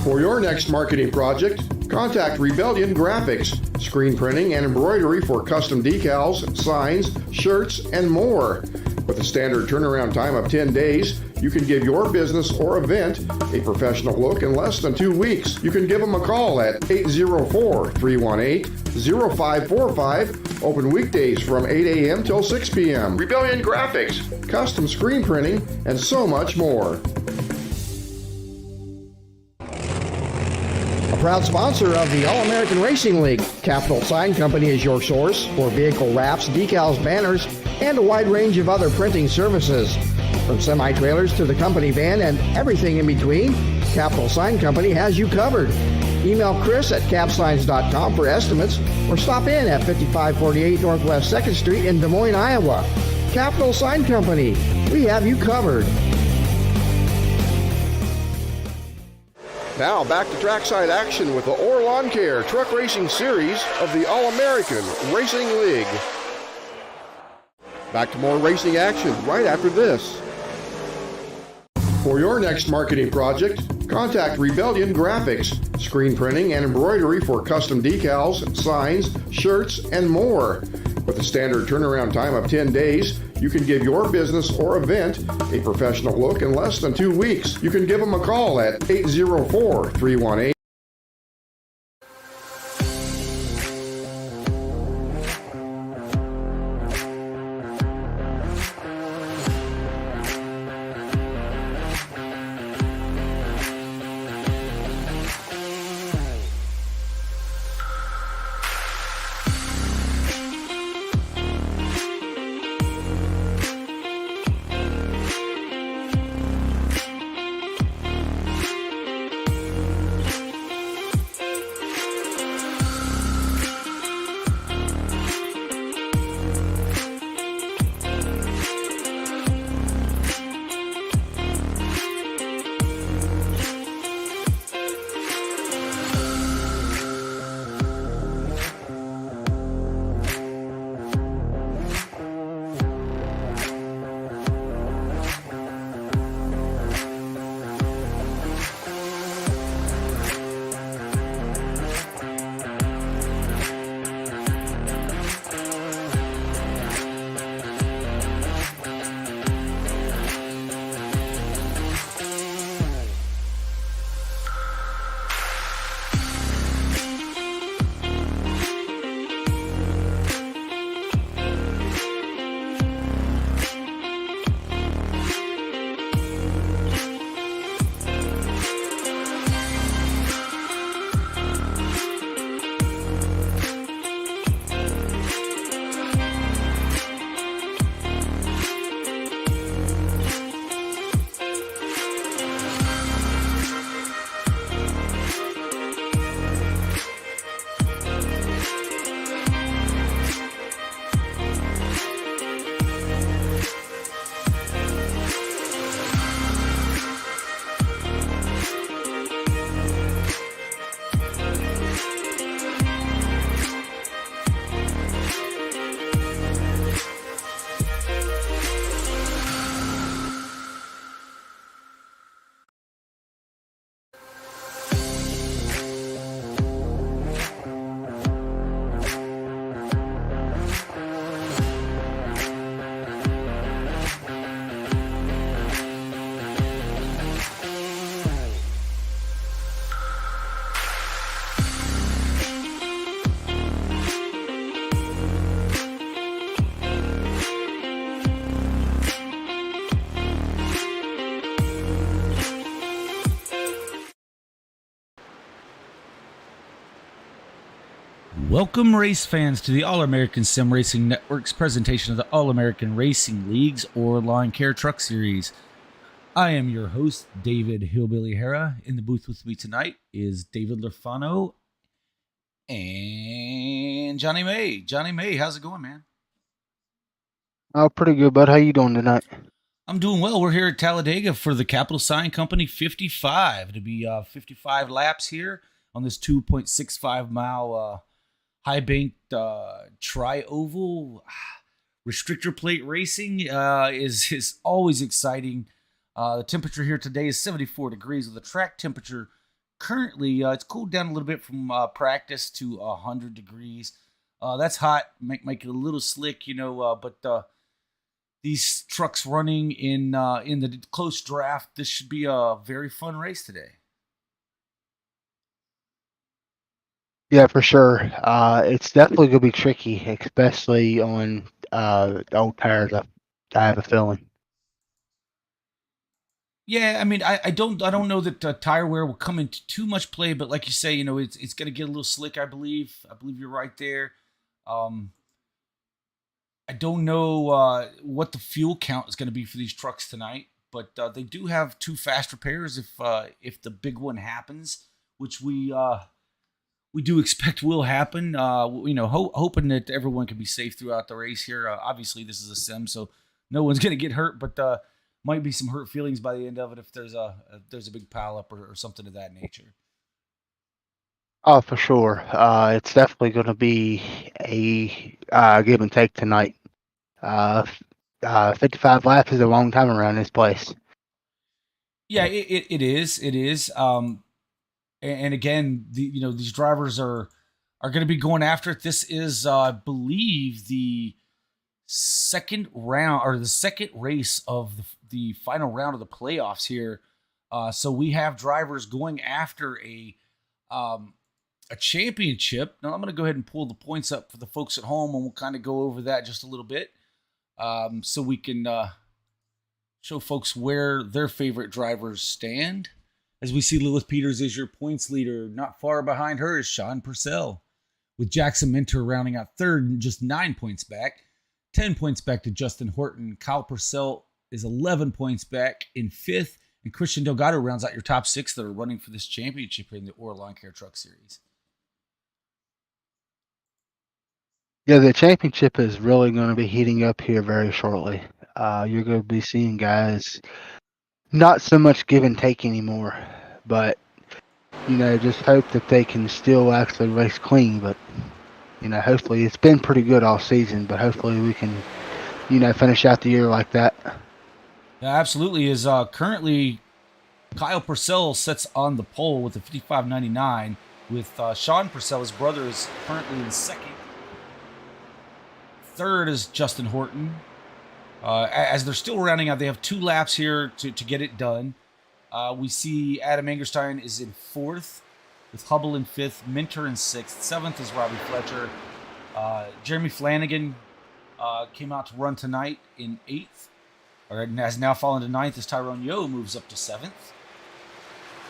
For your next marketing project, contact Rebellion Graphics, screen printing and embroidery for custom decals, signs, shirts, and more. With a standard turnaround time of 10 days, you can give your business or event a professional look in less than 2 weeks. You can give them a call at 804-318-0545. Open weekdays from 8 a.m. till 6 p.m. Rebellion Graphics, custom screen printing, and so much more. A proud sponsor of the All-American Racing League, Capital Sign Company is your source for vehicle wraps, decals, banners, and a wide range of other printing services. From semi-trailers to the company van and everything in between, Capital Sign Company has you covered. Email Chris at capsigns.com for estimates or stop in at 5548 Northwest 2nd Street in Des Moines, Iowa. Capital Sign Company, we have you covered. Now back to trackside action with the AARL Lawn Care Truck Racing Series of the All-American Racing League. Back to more racing action right after this. For your next marketing project, contact Rebellion Graphics, screen printing and embroidery for custom decals, signs, shirts, and more. With a standard turnaround time of 10 days, you can give your business or event a professional look in less than 2 weeks. You can give them a call at 804-318. Welcome, race fans, to the All-American Sim Racing Network's presentation of the All-American Racing League's AARL Lawn Care Truck Series. I am your host, David Hillbilly Hera. In the booth with me tonight is David Lafano and Johnny May. Johnny May, how's it going, man? Oh, pretty good, bud. How you doing tonight? I'm doing well. We're here at Talladega for the Capital Sign Company 55 to be 55 laps here on this 2.65 mile high banked tri-oval. Restrictor plate racing is always exciting. The temperature here today is 74 degrees with a track temperature currently it's cooled down a little bit from practice to 100 degrees. That's hot. Make it a little slick, but these trucks running in the close draft, this should be a very fun race today. Yeah, for sure. It's definitely gonna be tricky, especially on the old tires. I have a feeling. Yeah, I mean, I don't know that tire wear will come into too much play, but like you say, it's going to get a little slick. I believe you're right there. Um, I don't know what the fuel count is going to be for these trucks tonight, but they do have two fast repairs if the big one happens, which we do expect will happen. Hoping that everyone can be safe throughout the race here. Obviously, this is a sim, so no one's going to get hurt, but might be some hurt feelings by the end of it if there's a big pile up or something of that nature. Oh, for sure. It's definitely going to be a give and take tonight. 55 laps is a long time around this place. Yeah, it is. It is. And again, these drivers are going to be going after it. This is, I believe, the second round or the second race of the final round of the playoffs here. So we have drivers going after a championship. Now I'm going to go ahead and pull the points up for the folks at home, and we'll kind of go over that just a little bit, so we can show folks where their favorite drivers stand. As we see, Lilith Peters is your points leader. Not far behind her is Sean Purcell, with Jackson Minter rounding out third and just 9 points back. 10 points back to Justin Horton. Kyle Purcell is 11 points back in fifth. And Christian Delgado rounds out your top six that are running for this championship in the AARL Lawn Care Truck Series. Yeah, the championship is really going to be heating up here very shortly. You're going to be seeing guys not so much give and take anymore, but just hope that they can still actually race clean. But hopefully it's been pretty good all season, but hopefully we can finish out the year like that. Yeah, absolutely. Is currently Kyle Purcell sits on the pole with a 55.99, with Sean Purcell, his brother, is currently in second. Third is Justin Horton. As they're still rounding out, they have 2 laps here to get it done. We see Adam Angerstein is in fourth, with Hubble in fifth, Minter in sixth. Seventh is Robbie Fletcher. Jeremy Flanagan came out to run tonight in eighth, or has now fallen to ninth as Tyrone Yo moves up to seventh.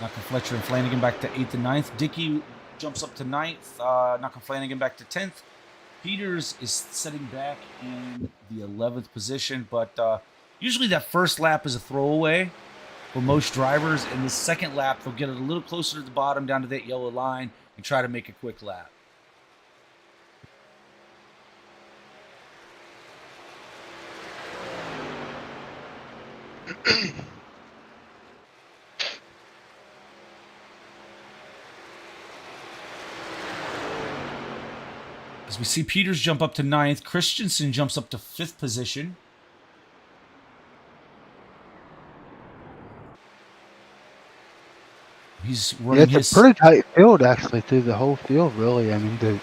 Knocking Fletcher and Flanagan back to eighth and ninth. Dickey jumps up to ninth, knocking Flanagan back to 10th. Peters is sitting back in the 11th position, but usually that first lap is a throwaway for most drivers. In the second lap, they'll get it a little closer to the bottom, down to that yellow line, and try to make a quick lap. As we see Peters jump up to 9th, Christensen jumps up to 5th position. He's running it's a pretty tight field, actually, through the whole field, really. I mean, the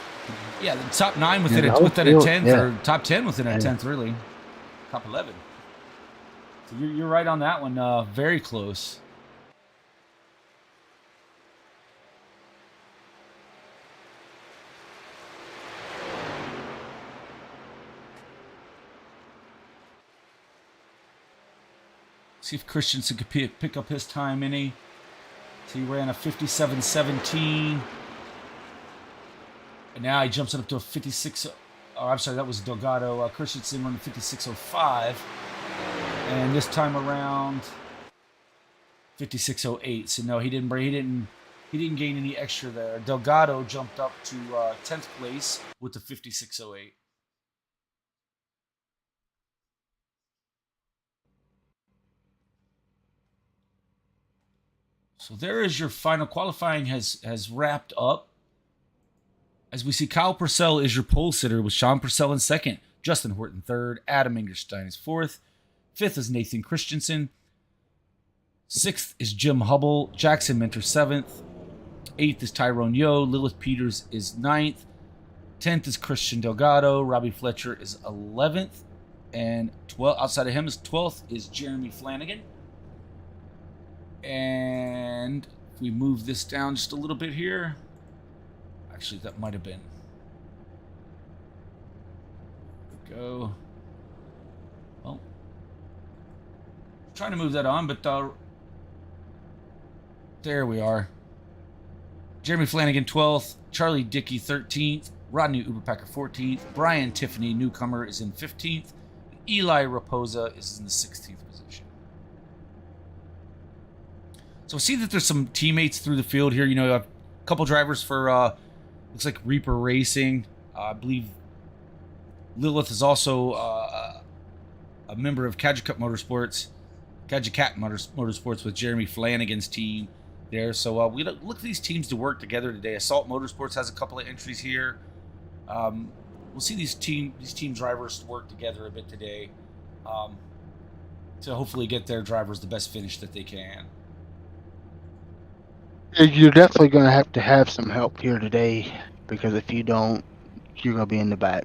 top 9 within a 10th, or top 10 within a 10th, really. Top 11. So you're right on that one. Very close. See if Christensen could pick up his time any. So he ran a 57.17. And now he jumps it up to a 56. Oh, I'm sorry, that was Delgado. Christensen running 56.05. And this time around, 56.08. So no, he didn't gain any extra there. Delgado jumped up to 10th place with the 56.08. So there is your final qualifying has wrapped up. As we see, Kyle Purcell is your pole sitter with Sean Purcell in second, Justin Horton third, Adam Ingerstein is fourth, fifth is Nathan Christensen, sixth is Jim Hubble, Jackson Minter seventh, 8th is Tyrone Yo. Lilith Peters is 9th. 10th is Christian Delgado. Robbie Fletcher is 11th. And outside of him is 12th is Jeremy Flanagan. And if we move this down just a little bit here. Actually, that might have been. There we go. Well, trying to move that on, but there we are. Jeremy Flanagan 12th, Charlie Dickey 13th, Rodney Uberpacker 14th, Brian Tiffany, newcomer, is in 15th, and Eli Raposa is in the 16th position. So see that there's some teammates through the field here. You know, a couple drivers for looks like Reaper Racing. I believe Lilith is also a member of Kajikat Motorsports with Jeremy Flanagan's team there. So we look for these teams to work together today. Assault Motorsports has a couple of entries here. We'll see these team drivers work together a bit today to hopefully get their drivers the best finish that they can. You're definitely going to have some help here today, because if you don't, you're going to be in the back.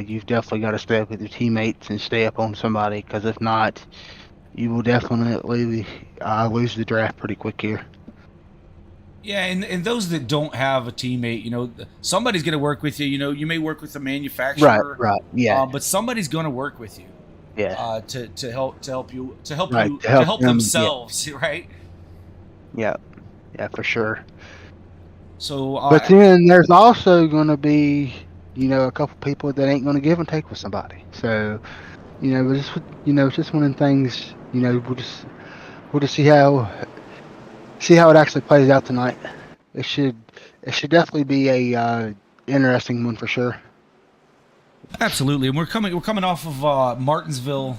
You've definitely got to stay up with your teammates and stay up on somebody, because if not, you will definitely lose the draft pretty quick here. Yeah, and those that don't have a teammate, you know, somebody's going to work with you. You know, you may work with the manufacturer, right, yeah, but somebody's going to work with you, yeah, to help themselves, yeah. Right? Yeah, for sure. So, but then there's also going to be, you know, a couple people that ain't going to give and take with somebody. So, you know, it's just one of the things. You know, we'll just see how it actually plays out tonight. It should definitely be a interesting one for sure. Absolutely, and we're coming off of Martinsville,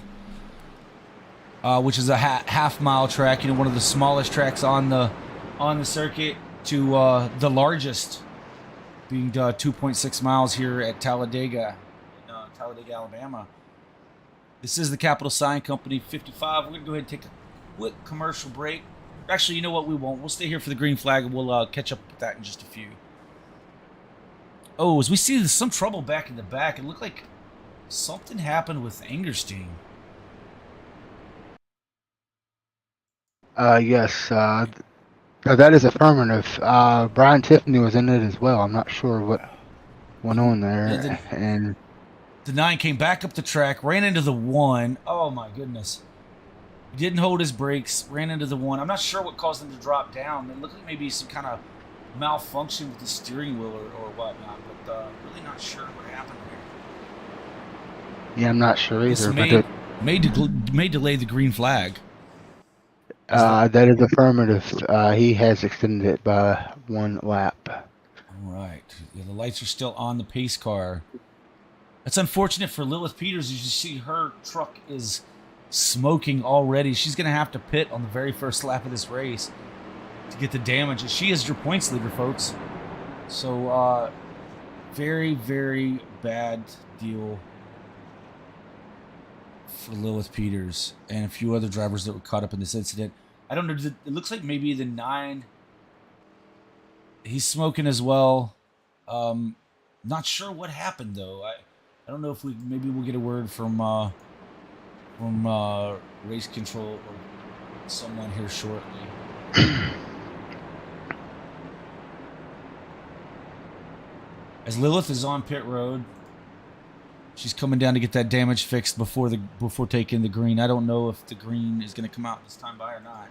which is a half-mile track. You know, one of the smallest tracks on the circuit, to the largest, being 2.6 miles here at Talladega, in Talladega, Alabama. This is the Capital Sign Company 55. We're going to go ahead and take a quick commercial break. Actually, you know what? We won't. We'll stay here for the green flag, and we'll catch up with that in just a few. Oh, as we see, there's some trouble back in the back. It looked like something happened with Angerstein. Yes, that is affirmative. Brian Tiffany was in it as well. I'm not sure what went on there. And the 9 came back up the track, ran into the 1. Oh my goodness. He didn't hold his brakes, ran into the 1. I'm not sure what caused him to drop down. It looked like maybe some kind of malfunction with the steering wheel or whatnot, but really not sure what happened there. Yeah, I'm not sure either. May delay the green flag. That is affirmative. He has extended it by 1 lap. All right. Yeah, the lights are still on the pace car. That's unfortunate for Lilith Peters. As you see, her truck is smoking already. She's going to have to pit on the very first lap of this race to get the damage. She is your points leader, folks. So, very, very bad deal for Lilith Peters and a few other drivers that were caught up in this incident. I don't know. It looks like maybe the 9, he's smoking as well. Not sure what happened though. I don't know if maybe we'll get a word from race control or someone here shortly. As Lilith is on pit road, she's coming down to get that damage fixed before taking the green. I don't know if the green is going to come out this time by or not.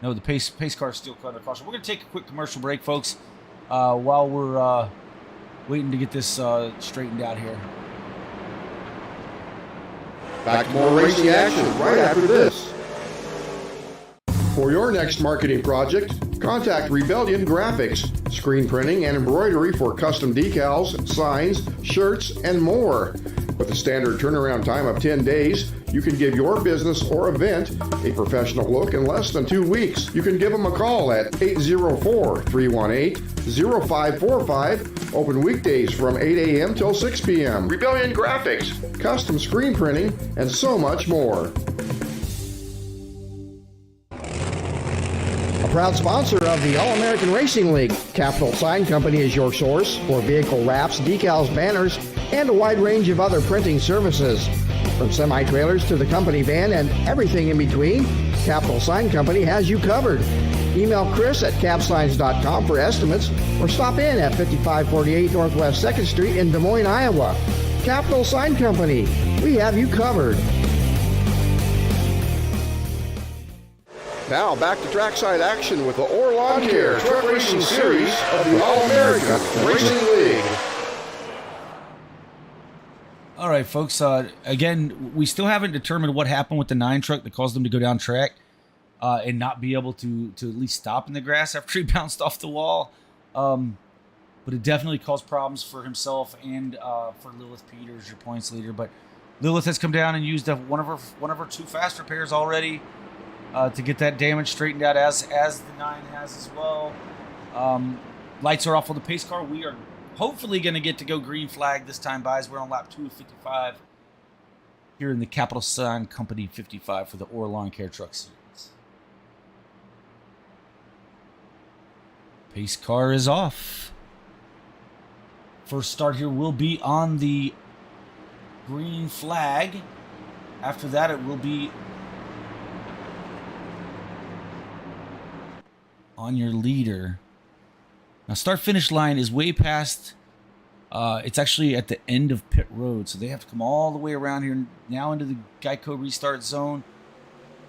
No, the pace car is still under caution. We're going to take a quick commercial break, folks, while we're waiting to get this straightened out here. Back to more racing action right after this. For your next marketing project, contact Rebellion Graphics, screen printing and embroidery for custom decals, signs, shirts, and more. With a standard turnaround time of 10 days, you can give your business or event a professional look in less than 2 weeks. You can give them a call at 804-318-0545. Open weekdays from 8 a.m. till 6 p.m. Rebellion Graphics, custom screen printing, and so much more. A proud sponsor of the All-American Racing League, Capital Sign Company is your source for vehicle wraps, decals, banners, and a wide range of other printing services. From semi-trailers to the company van and everything in between, Capital Sign Company has you covered. Email Chris at capsigns.com for estimates or stop in at 5548 Northwest 2nd Street in Des Moines, Iowa. Capital Sign Company, we have you covered. Now back to trackside action with the AARL Lawn Care Truck Racing Series of the All-American Racing League. All right, folks. Again, we still haven't determined what happened with the 9 truck that caused him to go down track and not be able to at least stop in the grass after he bounced off the wall. But it definitely caused problems for himself and for Lilith Peters, your points leader. But Lilith has come down and used one of her 2 fast repairs already to get that damage straightened out, as the 9 has as well. Lights are off on the pace car. We are hopefully going to get to go green flag this time, guys. We're on lap 2 of 55 here in the Capital Sign Company 55 for the AARL Lawn Care Truck Series. Pace car is off. First start here will be on the green flag. After that, it will be on your leader. Now, start-finish line is way past. It's actually at the end of pit road, so they have to come all the way around here now into the Geico restart zone.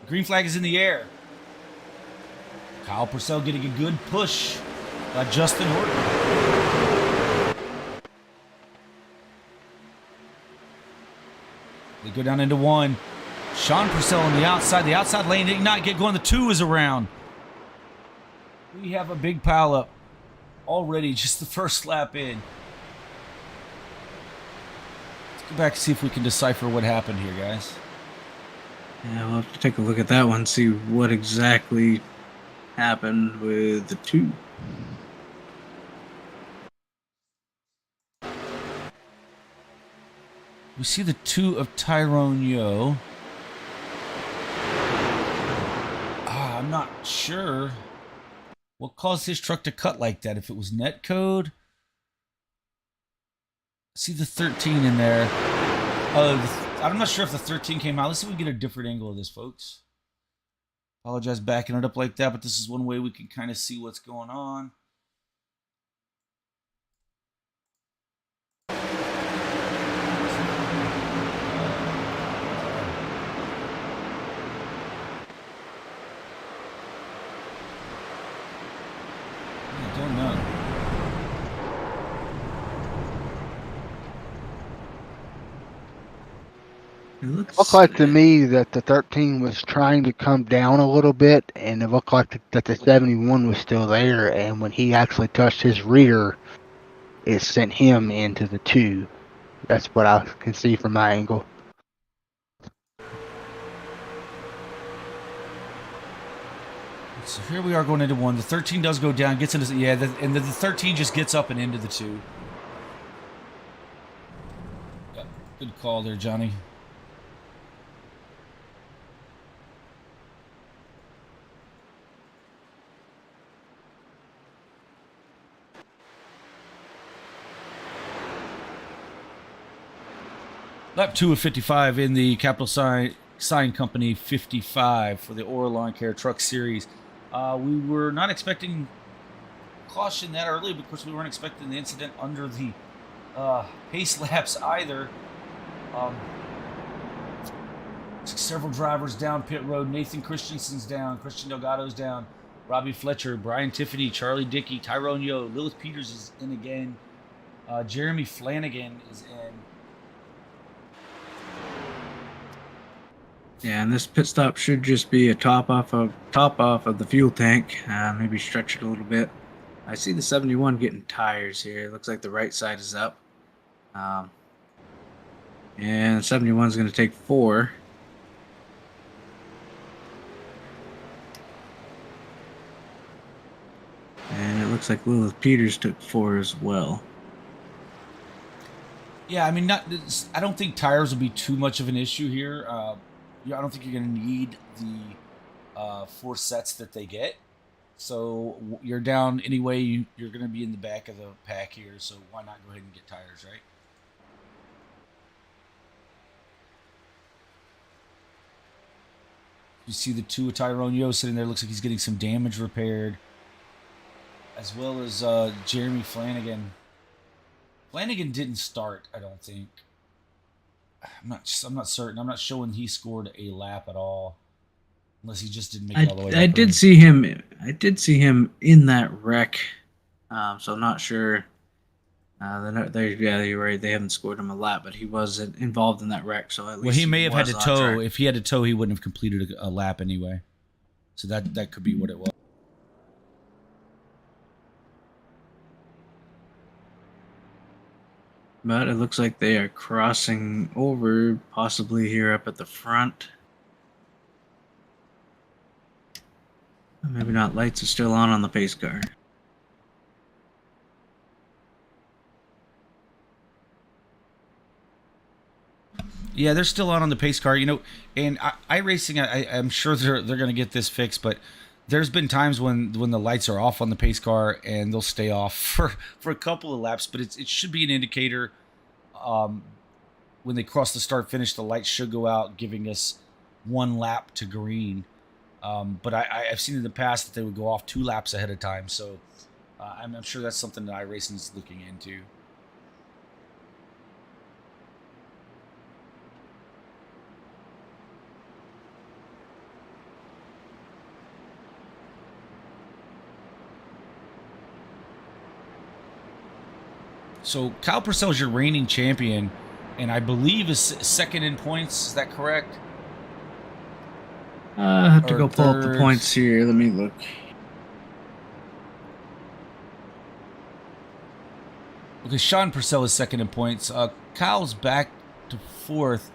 Green flag is in the air. Kyle Purcell getting a good push by Justin Horton. They go down into 1. Sean Purcell on the outside. The outside lane did not get going. The 2 is around. We have a big pile up already, just the first lap in. Let's go back and see if we can decipher what happened here, guys. Yeah, we'll have to take a look at that one, see what exactly happened with the 2. We see the 2 of Tyrone Yo. I'm not sure what caused his truck to cut like that. If it was net code. See the 13 in there. I'm not sure if the 13 came out. Let's see if we can get a different angle of this, folks. Apologize backing it up like that, but this is one way we can kind of see what's going on. I don't know. It Looked like to me that the 13 was trying to come down a little bit, and it looked like that the 71 was still there, and when he actually touched his rear, it sent him into the 2. That's what I can see from my angle. So here we are going into 1. The 13 does go down, gets into, and the 13 just gets up and into the 2. Yep, good call there, Johnny. Lap 2 of 55 in the Capital Sign Company 55 for the AARL Lawn Care Truck Series. We were not expecting caution that early because we weren't expecting the incident under the pace laps either. Several drivers down pit road. Nathan Christensen's down. Christian Delgado's down. Robbie Fletcher, Brian Tiffany, Charlie Dickey, Tyrone Yo, Lilith Peters is in again. Jeremy Flanagan is in. Yeah, and this pit stop should just be a top off of the fuel tank. Maybe stretch it a little bit. I see the 71 getting tires here. It looks like the right side is up. And 71 is going to take 4. And it looks like Lilith Peters took 4 as well. Yeah, I mean, I don't think tires will be too much of an issue here. I don't think you're going to need the 4 sets that they get. So you're down anyway. You're going to be in the back of the pack here. So why not go ahead and get tires, right? You see the two of Tyrone Yo sitting there. Looks like he's getting some damage repaired, as well as Jeremy Flanagan. Flanagan didn't start, I don't think. I'm not certain. I'm not showing he scored a lap at all. Unless he just didn't make it all the way. I did see him. I did see him in that wreck. So I'm not sure. You're right. They haven't scored him a lap, but he was involved in that wreck. So at least he may have had to tow. If he had to tow, he wouldn't have completed a lap anyway. So that could be what it was. But it looks like they are crossing over, possibly here up at the front. Maybe not. Lights are still on the pace car. Yeah, they're still on the pace car, and iRacing, I'm sure they're going to get this fixed, but there's been times when the lights are off on the pace car and they'll stay off for a couple of laps, but it should be an indicator. When they cross the start finish, the lights should go out, giving us 1 lap to green. But I've seen in the past that they would go off 2 laps ahead of time, so I'm sure that's something that iRacing is looking into. So Kyle Purcell's your reigning champion, and I believe is second in points. Is that correct? I have to go pull up the points here. Let me look. Okay, Sean Purcell is second in points. Kyle's back to 4th,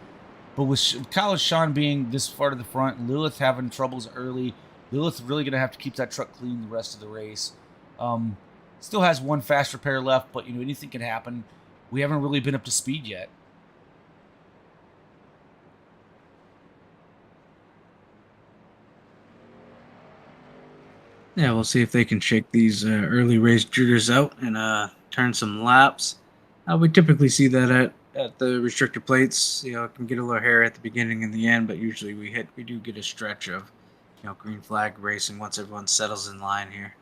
but with Kyle and Sean being this far to the front, Lilith having troubles early, Lilith really going to have to keep that truck clean the rest of the race. Still has 1 fast repair left, but anything can happen. We haven't really been up to speed yet. Yeah, we'll see if they can shake these early race jitters out and turn some laps. We typically see that at the restrictor plates. It can get a little hair at the beginning and the end, but usually we do get a stretch of green flag racing once everyone settles in line here.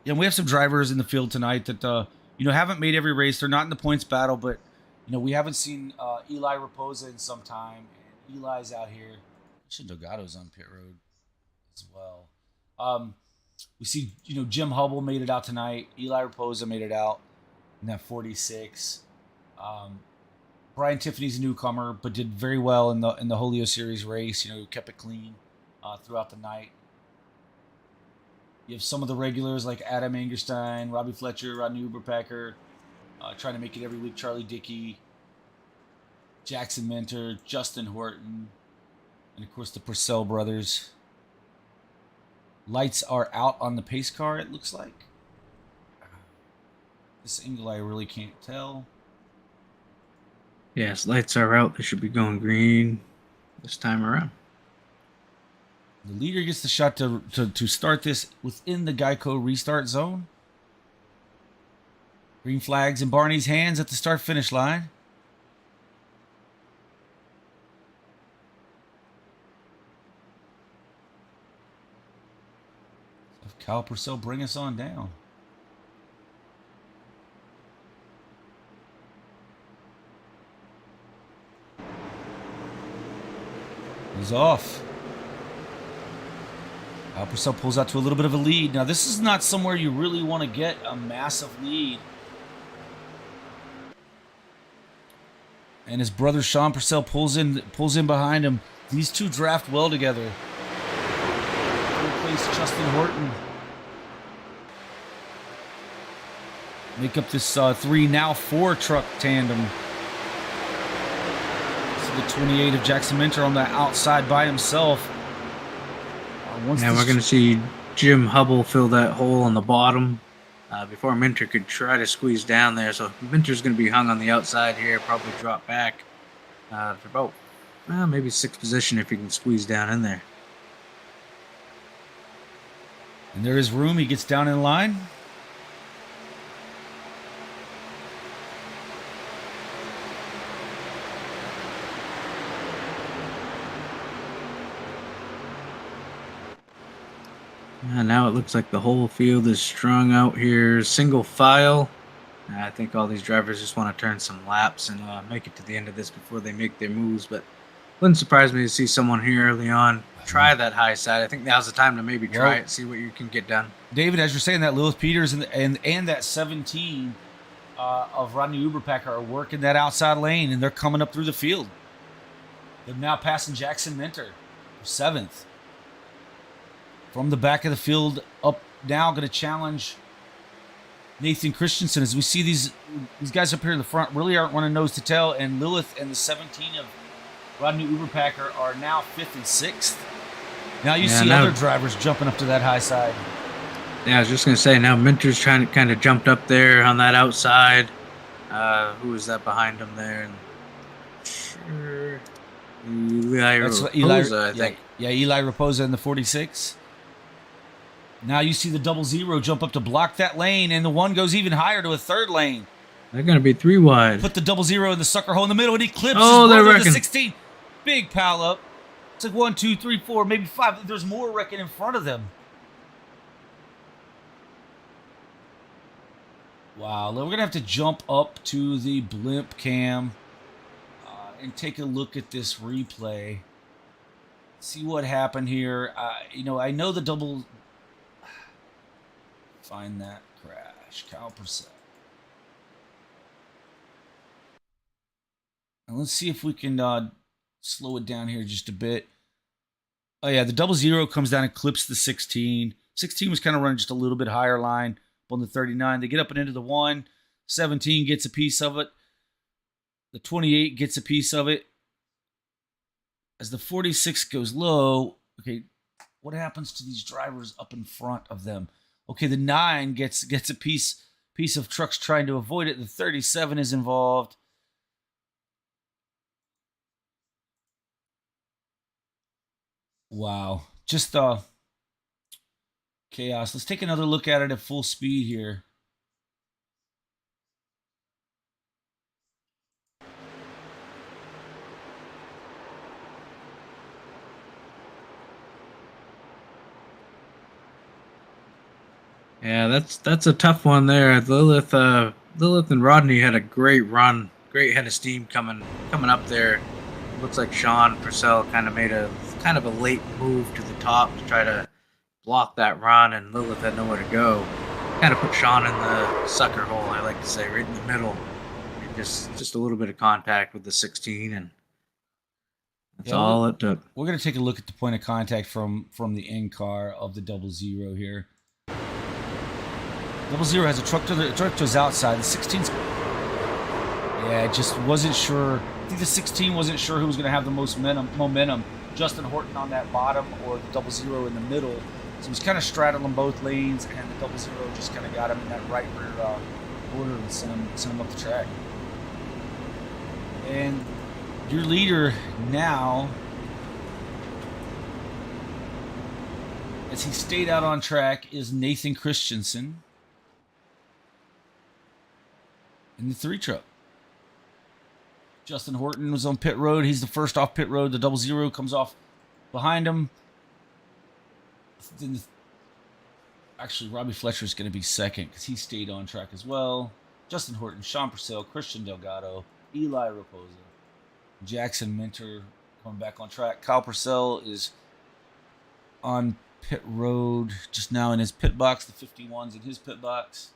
Yeah, we have some drivers in the field tonight that haven't made every race. They're not in the points battle, but we haven't seen Eli Raposa in some time, and Eli's out here. Actually, Delgado's on pit road as well. We see Jim Hubble made it out tonight. Eli Raposa made it out in that 46. Brian Tiffany's a newcomer, but did very well in the Holio Series race. Kept it clean throughout the night. You have some of the regulars like Adam Angerstein, Robbie Fletcher, Rodney Uberpacker, trying to make it every week. Charlie Dickey, Jackson Mentor, Justin Horton, and of course the Purcell brothers. Lights are out on the pace car, it looks like. This angle I really can't tell. Yes, lights are out. They should be going green this time around. The leader gets the shot to start this within the Geico restart zone. Green flags in Barney's hands at the start-finish line. So Kyle Purcell bring us on down. He's off. Purcell pulls out to a little bit of a lead. Now, this is not somewhere you really want to get a massive lead. And his brother Sean Purcell pulls in behind him. These two draft well together. Third place, Justin Horton. Make up this 3, now 4 truck tandem. So the 28 of Jackson Mentor on the outside by himself. We're going to see Jim Hubble fill that hole on the bottom before Minter could try to squeeze down there. So Minter's going to be hung on the outside here, probably drop back for about maybe 6th position if he can squeeze down in there. And there is room. He gets down in line. Now it looks like the whole field is strung out here, single file. I think all these drivers just want to turn some laps and make it to the end of this before they make their moves. But wouldn't surprise me to see someone here early on try that high side. I think now's the time to maybe try it, see what you can get done. David, as you're saying that, Lilith Peters and that 17 of Rodney Uberpacker are working that outside lane, and they're coming up through the field. They're now passing Jackson Minter for 7th. From the back of the field up now, going to challenge Nathan Christensen. As we see these guys up here in the front really aren't running nose to tail, and Lilith and the 17 of Rodney Uberpacker are now 5th and 6th. Now you see other drivers jumping up to that high side. Yeah, I was just going to say, now Minter's trying to kind of jumped up there on that outside. Who is that behind him there? Eli Raposa, I think. Yeah, Eli Raposa in the 46. Now you see the 00 jump up to block that lane, and the 1 goes even higher to a 3rd lane. They're going to be 3 wide. Put the 00 in the sucker hole in the middle, and he clips the 16. Big pile up. It's like 1, 2, 3, 4, maybe 5. There's more wrecking in front of them. Wow, we're going to have to jump up to the blimp cam and take a look at this replay. See what happened here. I know the double... Find that crash. Kyle Purcell. And let's see if we can slow it down here just a bit. Oh, yeah, the 00 comes down and clips the 16. 16 was kind of running just a little bit higher line on the 39. They get up and into the 1. 17 gets a piece of it. The 28 gets a piece of it. As the 46 goes low, okay, what happens to these drivers up in front of them? Okay, the 9 gets a piece of trucks trying to avoid it. The 37 is involved. Wow, just chaos. Let's take another look at it at full speed here. Yeah, that's a tough one there. Lilith and Rodney had a great run, great head of steam coming up there. Looks like Sean Purcell kind of made a late move to the top to try to block that run, and Lilith had nowhere to go. Kind of put Sean in the sucker hole, I like to say, right in the middle. And just a little bit of contact with the 16, and that's all it took. We're going to take a look at the point of contact from the end car of the 00 here. 00 has a truck to his outside. The 16's... Yeah, just wasn't sure. I think the 16 wasn't sure who was going to have the most momentum. Justin Horton on that bottom or the 00 in the middle. So he was kind of straddling both lanes, and the 00 just kind of got him in that right rear order and sent him up the track. And your leader now, as he stayed out on track, is Nathan Christensen in the 3 truck. Justin Horton was on pit road. He's the first off pit road. The 00 comes off behind him. Actually, Robbie Fletcher is going to be second because he stayed on track as well. Justin Horton, Sean Purcell, Christian Delgado, Eli Raposa, Jackson Minter coming back on track. Kyle Purcell is on pit road just now in his pit box. The 51's in his pit box.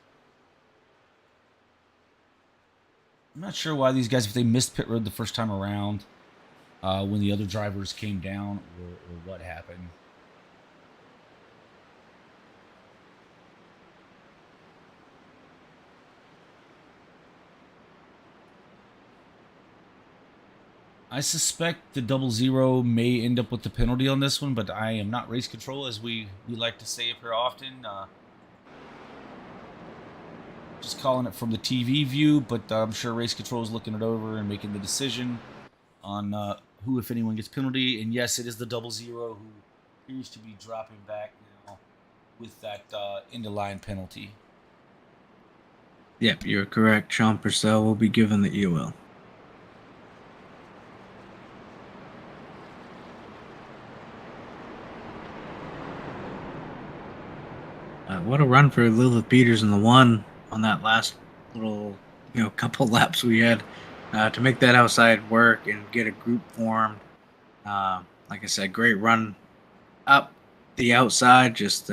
I'm not sure why these guys, if they missed pit road the first time around, when the other drivers came down, or what happened. I suspect the 00 may end up with the penalty on this one, but I am not race control, as we like to say up here often. Just calling it from the TV view, but I'm sure race control is looking it over and making the decision on who, if anyone, gets penalty. And yes, it is the 00 who appears to be dropping back now. with that end of line penalty. Yep, you're correct. Sean Purcell will be given the EOL. What a run for Lilith Peters in the one on that last little, couple laps we had to make that outside work and get a group formed. Like I said, great run up the outside, just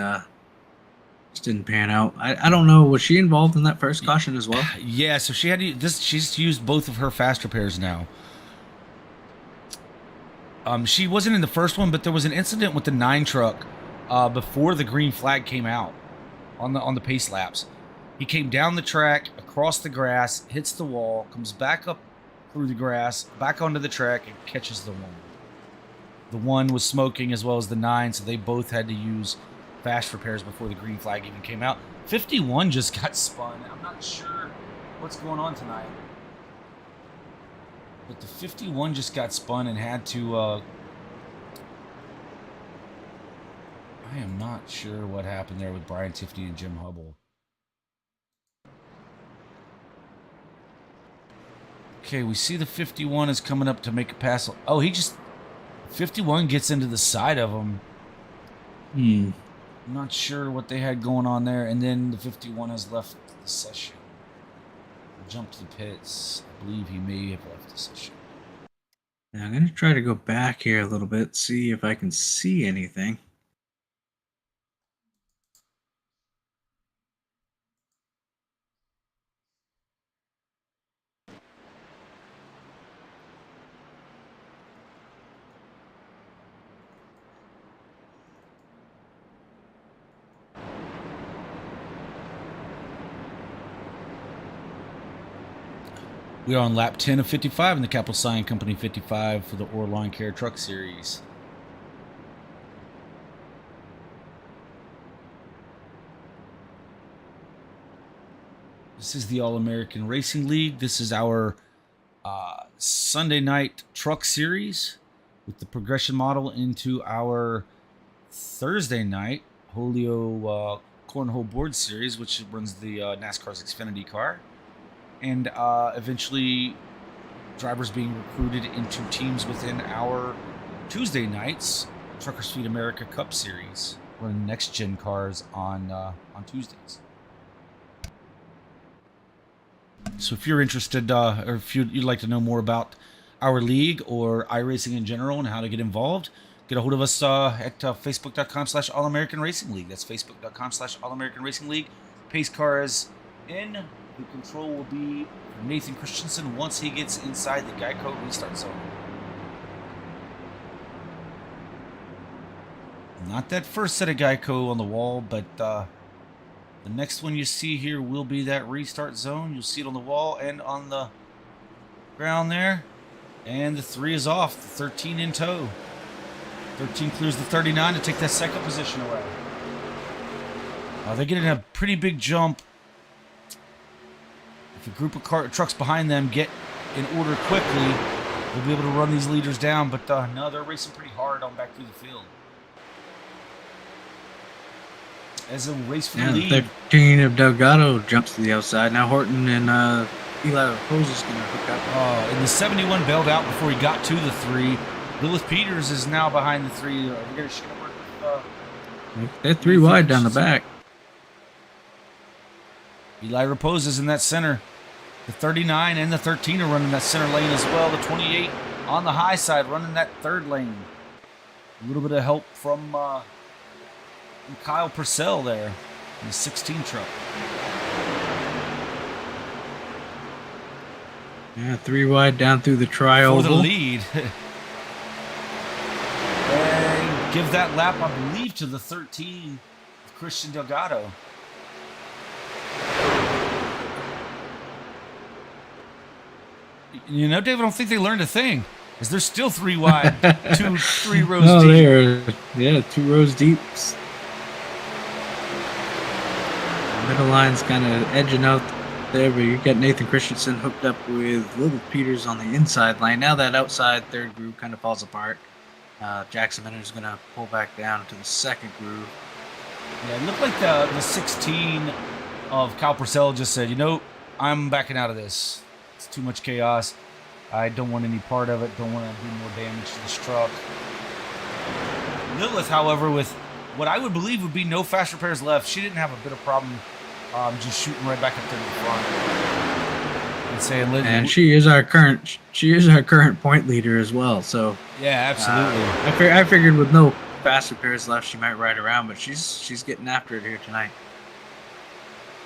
didn't pan out. I don't know. Was she involved in that first caution as well? Yeah, so she had this. She's used both of her fast repairs now. She wasn't in the first one, but there was an incident with the 9 truck before the green flag came out on the pace laps. He came down the track, across the grass, hits the wall, comes back up through the grass, back onto the track, and catches the one. The one was smoking as well as the 9, so they both had to use fast repairs before the green flag even came out. 51 just got spun. I'm not sure what's going on tonight, but the 51 just got spun and had to I am not sure what happened there with Brian Tiffany and Jim Hubble. Okay, we see the 51 is coming up to make a pass. Oh, 51 gets into the side of him. I'm not sure what they had going on there. And then the 51 has left the session. Jumped to the pits. I believe he may have left the session. Now I'm going to try to go back here a little bit, see if I can see anything. We are on lap 10 of 55 in the Capital Sign Company 55 for the AARL Lawn Care Truck Series. This is the All-American Racing League. This is our Sunday night truck series with the progression model into our Thursday night Holio Cornhole Board Series, which runs the NASCAR's Xfinity car. And eventually drivers being recruited into teams within our Tuesday nights Truckers Feed America Cup Series, running next-gen cars on Tuesdays. So if you're interested, or if you'd like to know more about our league or iRacing in general and how to get involved, get a hold of us at facebook.com/All-American Racing League. That's facebook.com/All-American Racing League. Pace car is in. The control will be Nathan Christensen once he gets inside the Geico restart zone. Not that first set of Geico on the wall, but the next one you see here will be that restart zone. You'll see it on the wall and on the ground there. And the 3 is off, the 13 in tow. 13 clears the 39 to take that second position away. They're getting a pretty big jump. If a group of trucks behind them get in order quickly, they'll be able to run these leaders down. But no, they're racing pretty hard on back through the field. As a race for the lead. 13 of Delgado jumps to the outside. Now Horton and Eli Rose is going to hook up. And the 71 bailed out before he got to the 3. Lilith Peters is now behind the 3. We're going to work with they're 3 wide down the back. Eli Repose is in that center. The 39 and the 13 are running that center lane as well. The 28 on the high side running that third lane. A little bit of help from Kyle Purcell there in the 16 truck. Yeah, 3 wide down through the tri-oval. For the lead. And give that lap, I believe, to the 13 of Christian Delgado. You know, Dave, I don't think they learned a thing. Because they're still 3 wide, 3 rows deep. They are, 2 rows deep. Middle line's kind of edging out there, but you got Nathan Christensen hooked up with Lilith Peters on the inside lane. Now that outside third groove kind of falls apart. Jackson Minner's going to pull back down to the second groove. Yeah, it looked like the 16 of Cal Purcell just said, I'm backing out of this. It's too much chaos. I don't want any part of it. Don't want to do more damage to this truck. Lilith, however, with what I would believe would be no fast repairs left, she didn't have a bit of problem just shooting right back up there to the front and saying, and she is our current point leader as well. So yeah, absolutely. I figured with no fast repairs left, she might ride around, but she's getting after it here tonight.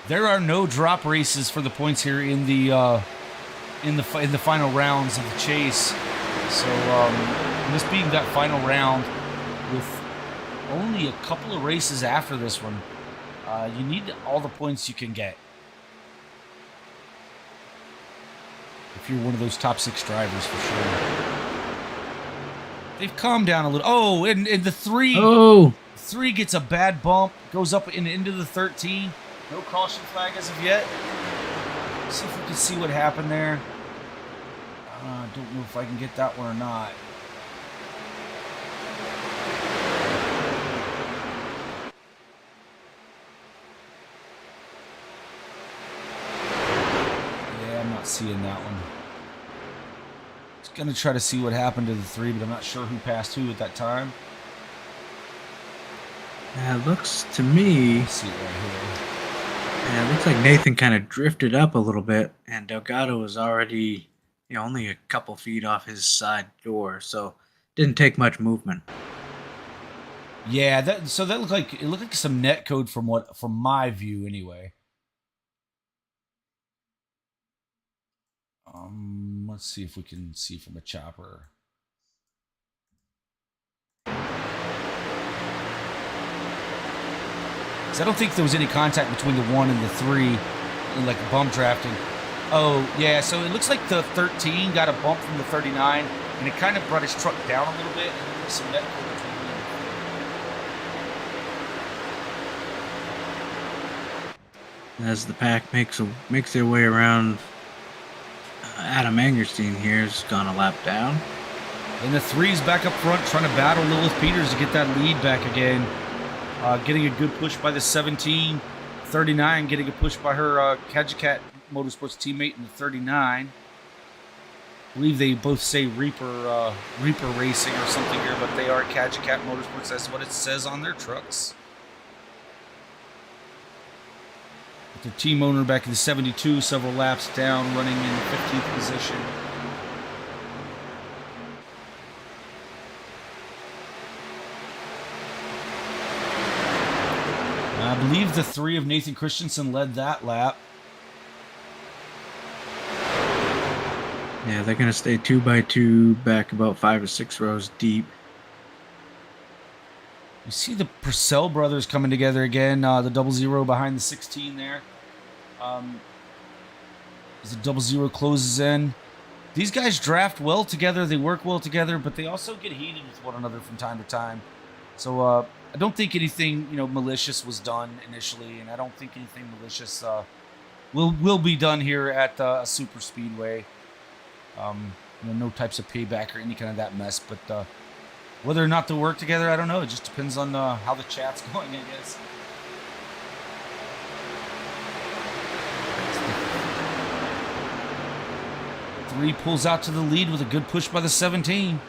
There are no drop races for the points here in the final rounds of the chase. So this being that final round with only a couple of races after this one, you need all the points you can get if you're one of those top 6 drivers for sure. They've calmed down a little. Oh, and the 3. Oh, 3 gets a bad bump, goes up into the 13. No caution flag as of yet. Let's see if we can see what happened there. I don't know if I can get that one or not. Yeah, I'm not seeing that one. Just gonna try to see what happened to the 3, but I'm not sure who passed who at that time. Yeah, it looks to me. Let's see it right here. Yeah, it looks like Nathan kind of drifted up a little bit, and Delgado was already, only a couple feet off his side door, so didn't take much movement. Yeah, that looked like some net code from my view anyway. Let's see if we can see from a chopper. I don't think there was any contact between the 1 and the 3 in like bump drafting. Oh, yeah, so it looks like the 13 got a bump from the 39, and it kind of brought his truck down a little bit, and there was some net code between them. As the pack makes their way around, Adam Angerstein here has gone a lap down. And the 3's back up front trying to battle Lilith Peters to get that lead back again. Getting a good push by the 17. 39 getting a push by her Kajikat Motorsports teammate in the 39. I believe they both say Reaper Racing or something here, but they are Kajikat Motorsports. That's what it says on their trucks. With their team owner back in the 72, several laps down, running in the 15th position. I believe the 3 of Nathan Christensen led that lap. Yeah, they're going to stay 2 by 2 back about 5 or 6 rows deep. You see the Purcell brothers coming together again. The 00 behind the 16 there. As the 00 closes in. These guys draft well together. They work well together, but they also get heated with one another from time to time. So, I don't think anything, malicious was done initially, and I don't think anything malicious will be done here at a super speedway. No types of payback or any kind of that mess. But whether or not they'll work together, I don't know. It just depends on how the chat's going, I guess. Three pulls out to the lead with a good push by the 17.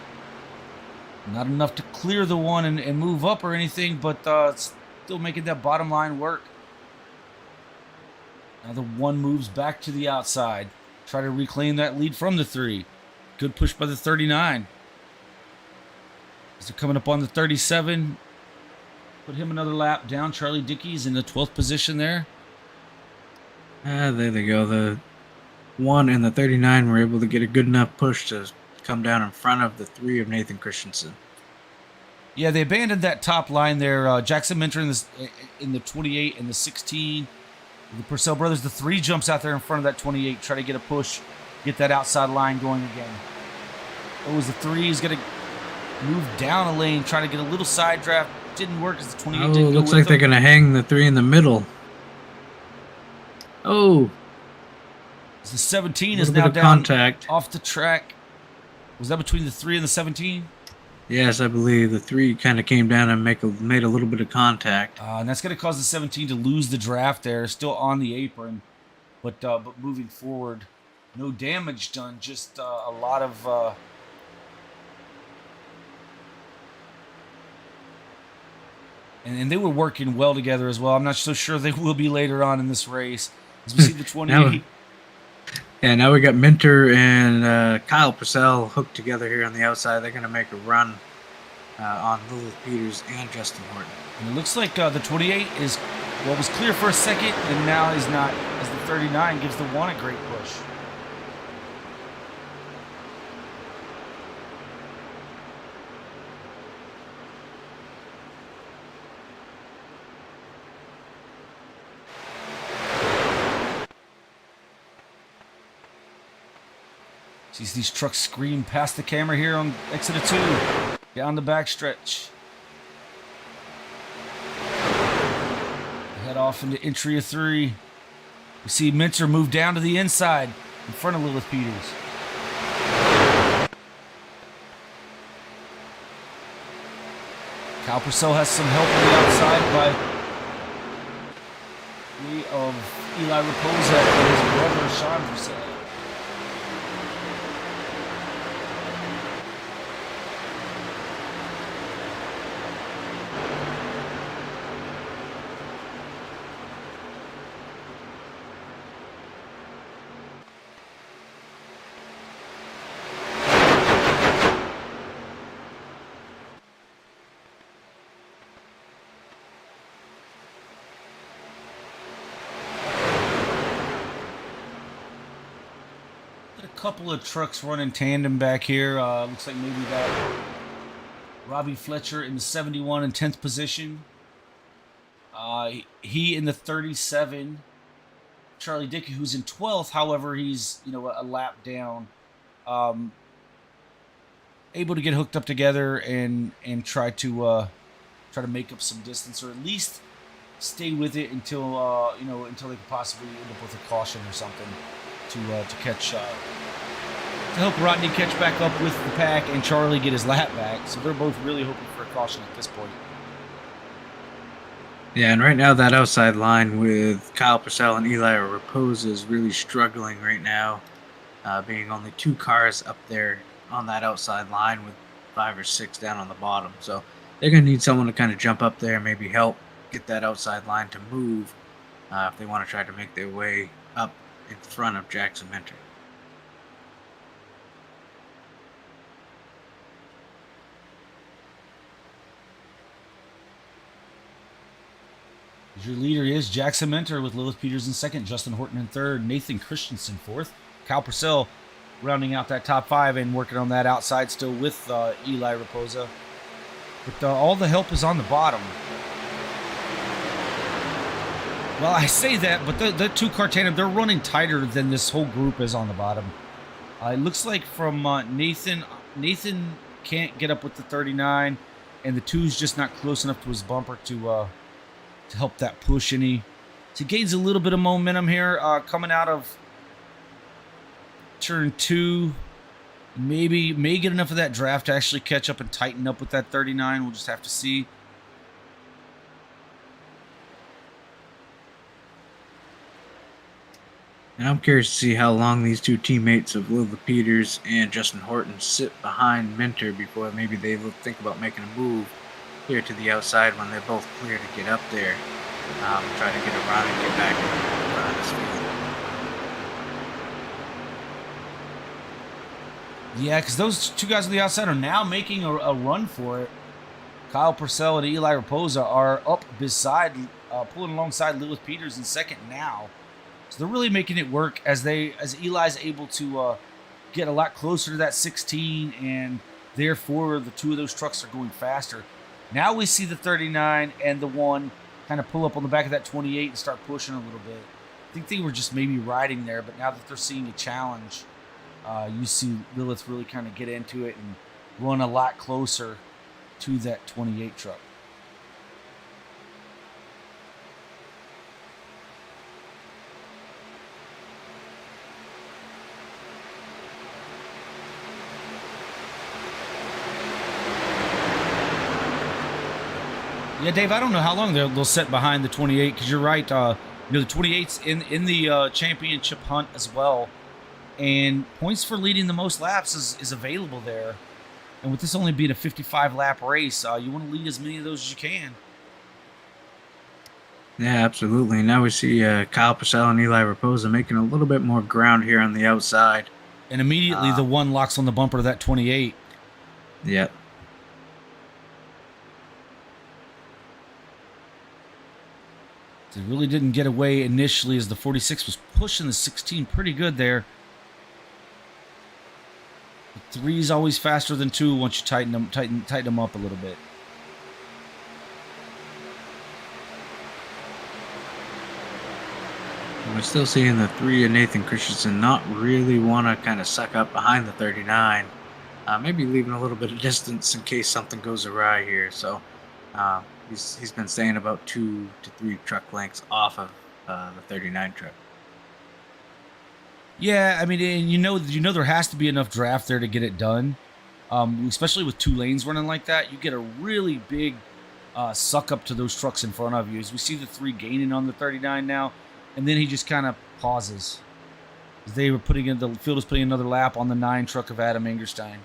Not enough to clear the 1 and move up or anything, but still making that bottom line work. Now the 1 moves back to the outside. Try to reclaim that lead from the 3. Good push by the 39. As they're coming up on the 37. Put him another lap down. Charlie Dickey's in the 12th position there. There they go. The 1 and the 39 were able to get a good enough push to come down in front of the 3 of Nathan Christensen. Yeah, they abandoned that top line there. Jackson Minter in the 28 and the 16. The Purcell brothers, the 3 jumps out there in front of that 28, try to get a push, get that outside line going again. It was the 3 is going to move down a lane, try to get a little side draft. Didn't work as the 28 didn't go looks with like they're them. going to hang the 3 in the middle. Oh. The 17 A is little now bit of down contact off the track. Was that between the 3 and the 17? Yes, I believe the 3 kind of came down and made a little bit of contact. And that's going to cause the 17 to lose the draft there. Still on the apron, but moving forward, no damage done. Just a lot of. And they were working well together as well. I'm not so sure they will be later on in this race. As we see the 28. Now we got Minter and Kyle Purcell hooked together here on the outside. They're going to make a run on Lilith Peters and Justin Horton. And it looks like the 28 was clear for a second, and now is not, as the 39 gives the 1 a great push. Sees these trucks scream past the camera here on exit of 2, down the backstretch. Head off into entry of 3. We see Minter move down to the inside in front of Lilith Peters. Kyle Purcell has some help on the outside by way of Eli Raposa and his brother Sean Purcell. Couple of trucks running tandem back here. Looks like maybe got Robbie Fletcher in the 71 in 10th position. He in the 37. Charlie Dickey, who's in 12th. However, he's a lap down. Able to get hooked up together and try to make up some distance, or at least stay with it until until they could possibly end up with a caution or something to catch. To help Rodney catch back up with the pack and Charlie get his lap back. So they're both really hoping for a caution at this point. Yeah, and right now that outside line with Kyle Purcell and Eli Raposa is really struggling right now, being only 2 cars up there on that outside line with 5 or 6 down on the bottom. So they're going to need someone to kind of jump up there, maybe help get that outside line to move if they want to try to make their way up in front of Jackson Minter. Your leader is Jackson Minter with Lilith Peters in 2nd, Justin Horton in 3rd, Nathan Christensen 4th, Kyle Purcell rounding out that top 5 and working on that outside still with Eli Raposa. But all the help is on the bottom. Well, I say that, but the 2-car tandem, they're running tighter than this whole group is on the bottom. It looks like from Nathan can't get up with the 39, and the 2's just not close enough to his bumper to help that push any. So he gains a little bit of momentum here coming out of turn 2. May get enough of that draft to actually catch up and tighten up with that 39. We'll just have to see. And I'm curious to see how long these 2 teammates of Lilith Peters and Justin Horton sit behind Minter before maybe they think about making a move here to the outside when they're both clear to get up there. Try to get around and get back in front of this field. Yeah, because those 2 guys on the outside are now making a run for it. Kyle Purcell and Eli Raposa are up beside, pulling alongside Lilith Peters in 2nd now. So they're really making it work as Eli's able to get a lot closer to that 16, and therefore the 2 of those trucks are going faster. Now we see the 39 and the 1 kind of pull up on the back of that 28 and start pushing a little bit. I think they were just maybe riding there, but now that they're seeing a challenge, you see Lilith really kind of get into it and run a lot closer to that 28 truck. Yeah, Dave, I don't know how long they'll sit behind the 28 because you're right. The 28's in the championship hunt as well. And points for leading the most laps is available there. And with this only being a 55-lap race, you want to lead as many of those as you can. Yeah, absolutely. Now we see Kyle Purcell and Eli Raposa making a little bit more ground here on the outside. And immediately the one locks on the bumper of that 28. Yep. They really didn't get away initially as the 46 was pushing the 16 pretty good there. The 3 is always faster than 2 once you tighten them up a little bit. We're still seeing the 3 of Nathan Christensen not really want to kind of suck up behind the 39. Maybe leaving a little bit of distance in case something goes awry here. So he's been staying about 2 to 3 truck lengths off of the 39 truck. Yeah, I mean, and you know there has to be enough draft there to get it done. Especially with 2 lanes running like that, you get a really big suck up to those trucks in front of you. As we see the 3 gaining on the 39 now, and then he just kind of pauses. As they were the field was putting another lap on the 9 truck of Adam Ingerstein.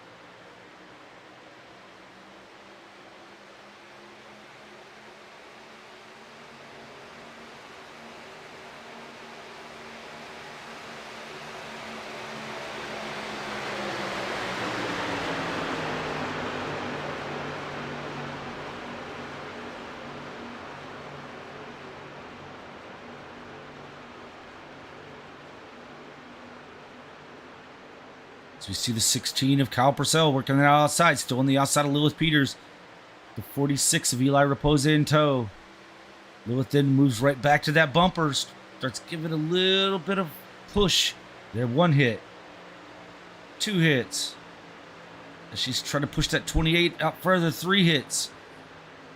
So we see the 16 of Kyle Purcell working it outside, still on the outside of Lilith Peters. The 46 of Eli Raposa in tow. Lilith then moves right back to that bumper, starts giving a little bit of push. There, 1 hit, 2 hits. As she's trying to push that 28 out further, 3 hits.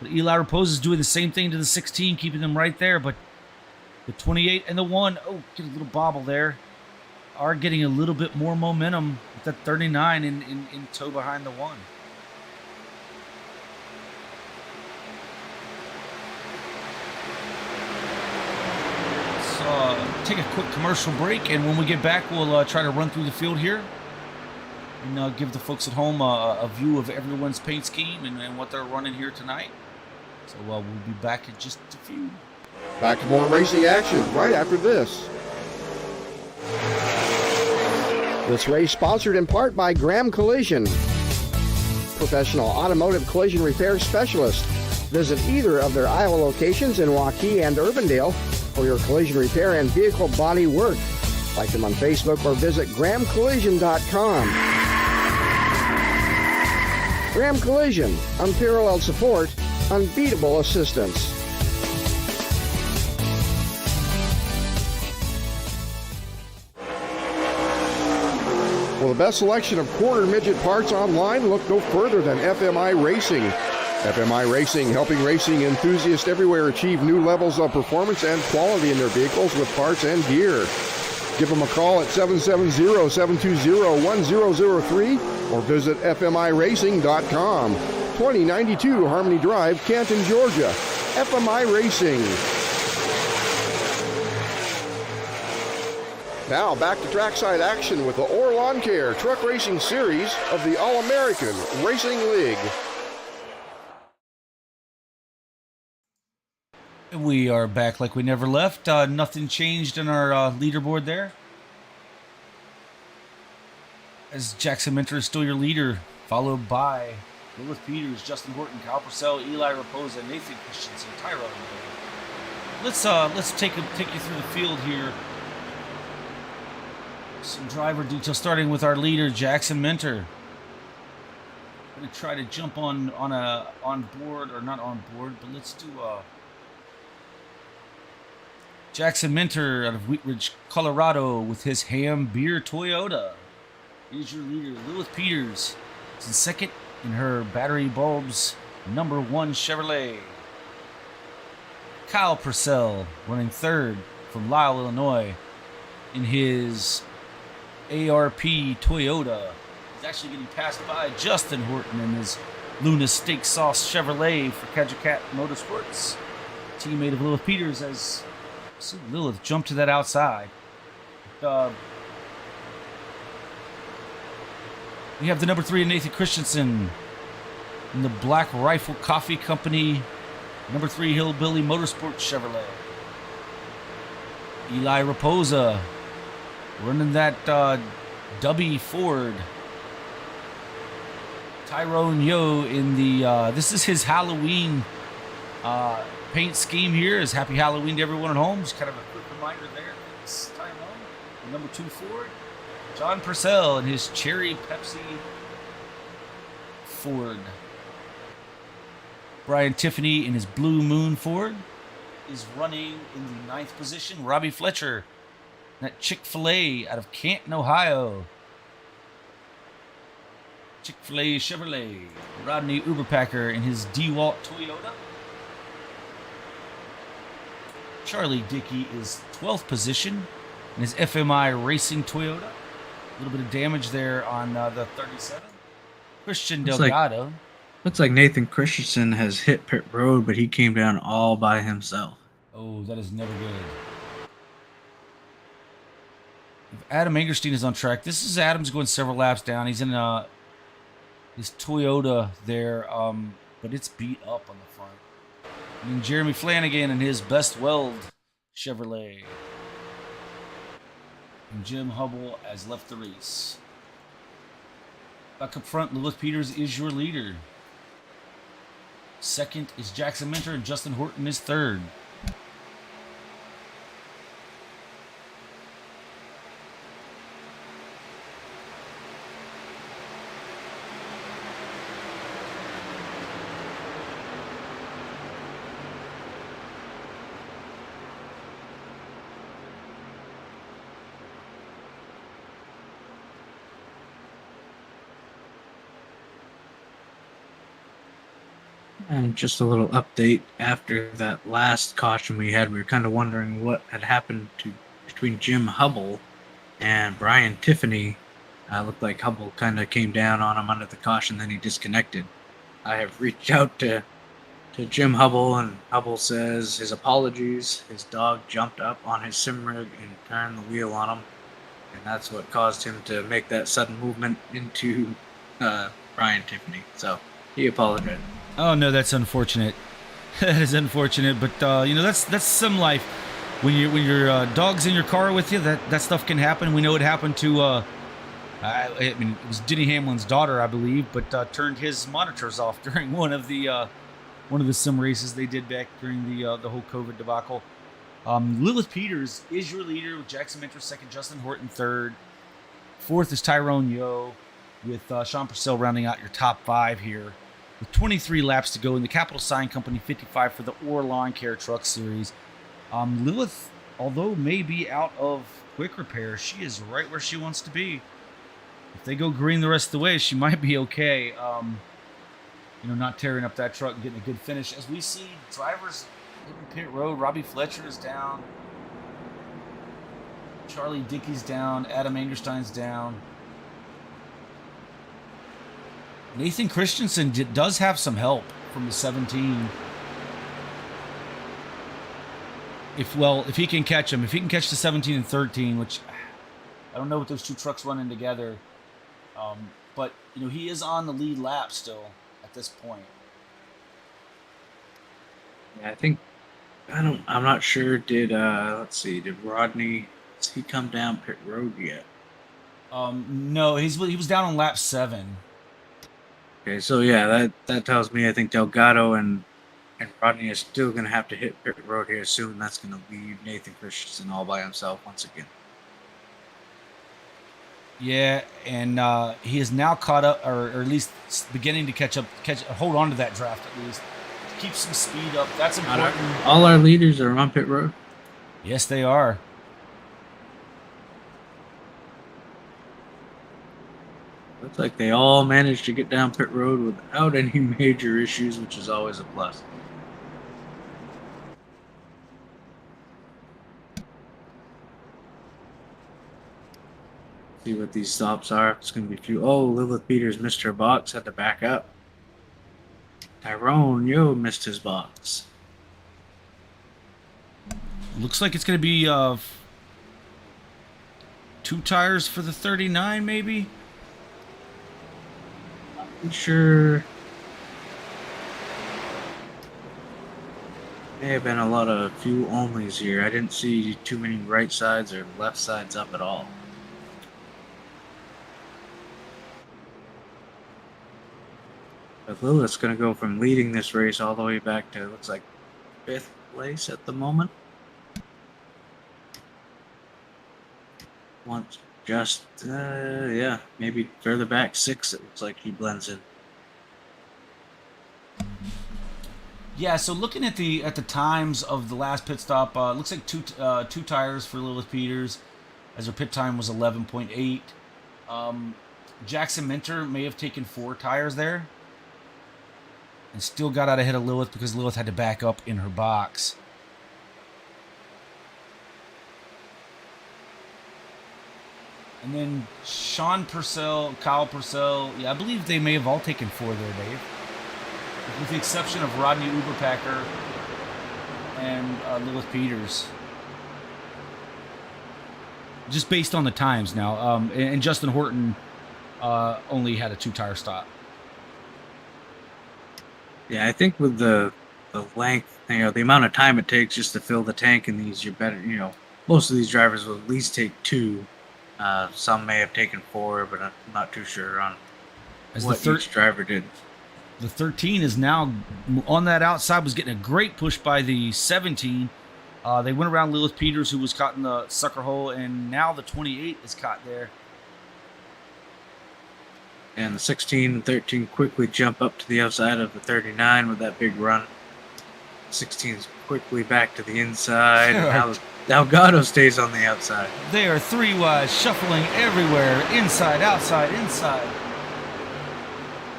But Eli Raposa is doing the same thing to the 16, keeping them right there. But the 28 and the 1, get a little bobble there. Are getting a little bit more momentum with that 39 in tow behind the 1. Let's take a quick commercial break, and when we get back, we'll try to run through the field here and give the folks at home a view of everyone's paint scheme and what they're running here tonight. So we'll be back in just a few. Back to more racing action right after this. This race sponsored in part by Graham Collision, professional automotive collision repair specialist. Visit either of their Iowa locations in Waukee and Urbandale for your collision repair and vehicle body work. Like them on Facebook or visit grahamcollision.com. Graham Collision, unparalleled support, unbeatable assistance. For the best selection of quarter midget parts online, look no further than FMI Racing. FMI Racing, helping racing enthusiasts everywhere achieve new levels of performance and quality in their vehicles with parts and gear. Give them a call at 770-720-1003 or visit fmiracing.com. 2092 Harmony Drive, Canton, Georgia. FMI Racing. Now back to trackside action with the AARL Lawn Care Truck Racing Series of the All-American Racing League. We are back like we never left. Nothing changed in our leaderboard there. As Jackson Minter is still your leader, followed by Lilith Peters, Justin Horton, Kyle Purcell, Eli Raposa, Nathan Christensen, Tyrone. Let's take you through the field here. Some driver details, starting with our leader, Jackson Minter. I'm gonna try to jump on board, or not on board, but let's do Jackson Minter out of Wheat Ridge, Colorado, with his Ham Beer Toyota. Here's your leader, Lilith Peters. Is in second in her battery bulbs, number 1 Chevrolet. Kyle Purcell running third from Lisle, Illinois, in his ARP Toyota. He's actually getting passed by Justin Horton in his Luna Steak Sauce Chevrolet for Kajikat Motorsports. Teammate of Lilith Peters as Lilith jumped to that outside. We have the number 3 Nathan Christensen in the Black Rifle Coffee Company, number 3 Hillbilly Motorsports Chevrolet. Eli Raposa running that Dubby Ford. Tyrone Yo in the, this is his Halloween paint scheme here. Is Happy Halloween to everyone at home. Just kind of a quick reminder there. Thanks, Tyrone. The number 2 Ford. John Purcell and his Cherry Pepsi Ford. Brian Tiffany in his Blue Moon Ford is running in the 9th position. Robbie Fletcher, that Chick-fil-A out of Canton, Ohio. Chick-fil-A Chevrolet. Rodney Uberpacker in his DeWalt Toyota. Charlie Dickey is 12th position in his FMI Racing Toyota. A little bit of damage there on the 37. Christian Delgado. Looks like Nathan Christensen has hit pit road, but he came down all by himself. Oh, that is never good. If Adam Angerstein is on track, this is Adam's going several laps down. He's in his Toyota there, but it's beat up on the front. And then Jeremy Flanagan and his Best Weld Chevrolet. And Jim Hubble has left the race. Back up front, Lilith Peters is your leader. Second is Jackson Minter, and Justin Horton is third. And just a little update after that last caution we had, we were kind of wondering what had happened between Jim Hubble and Brian Tiffany. Looked like Hubble kind of came down on him under the caution, then he disconnected. I have reached out to Jim Hubble, and Hubble says his apologies. His dog jumped up on his sim rig and turned the wheel on him, and that's what caused him to make that sudden movement into Brian Tiffany. So he apologized. Oh no, that's unfortunate. That is unfortunate, but that's some life. When your dog's in your car with you, that stuff can happen. We know it happened to I mean, it was Denny Hamlin's daughter, I believe, but turned his monitors off during one of the sim races they did back during the whole COVID debacle. Lilith Peters is your leader with Jackson Minter second, Justin Horton third. Fourth is Tyrone Yo with Sean Purcell rounding out your top 5 here. With 23 laps to go in the Capital Sign Company 55 for the OR Lawn Care Truck Series. Lilith, although may be out of quick repair, she is right where she wants to be. If they go green the rest of the way, she might be okay. Not tearing up that truck and getting a good finish. As we see drivers hitting pit road, Robbie Fletcher is down. Charlie Dickey's down. Adam Angerstein's down. Nathan Christensen does have some help from the 17. If he can catch him. If he can catch the 17 and 13, which I don't know what those two trucks running together. But he is on the lead lap still at this point. Yeah, I'm not sure. Did Rodney, has he come down pit road yet? No, he was down on lap 7. Okay, so yeah, that tells me I think Delgado and Rodney is still going to have to hit pit road here soon. That's going to leave Nathan Christensen all by himself once again. Yeah, and he is now caught up, or at least beginning to hold on to that draft at least. Keep some speed up. That's important. All our leaders are on pit road? Yes, they are. Looks like they all managed to get down pit road without any major issues, which is always a plus. See what these stops are. It's going to be few. Oh, Lilith Peters missed her box, had to back up. Tyrone Yo missed his box. Looks like it's going to be 2 tires for the 39, maybe. Not sure. May have been a lot of few onlys here. I didn't see too many right sides or left sides up at all. But Lilith's going to go from leading this race all the way back to, looks like, 5th place at the moment. Once just, yeah, maybe further back, 6th, it looks like he blends in. Yeah, so looking at the times of the last pit stop, looks like two tires for Lilith Peters, as her pit time was 11.8. Jackson Minter may have taken 4 tires there, and still got out ahead of Lilith because Lilith had to back up in her box. And then Sean Purcell, Kyle Purcell, yeah, I believe they may have all taken 4 there, Dave. With the exception of Rodney Uberpacker and Lilith Peters. Just based on the times now. And Justin Horton only had a 2-tire stop. Yeah, I think with the length, the amount of time it takes just to fill the tank in these, you're better, most of these drivers will at least take 2. Some may have taken 4, but I'm not too sure on what each driver did. The 13 is now on that outside, was getting a great push by the 17. They went around Lilith Peters, who was caught in the sucker hole, and now the 28 is caught there. And the 16 and 13 quickly jump up to the outside of the 39 with that big run. 16 is quickly back to the inside. And now Delgado stays on the outside. They are 3 wide, shuffling everywhere, inside, outside, inside.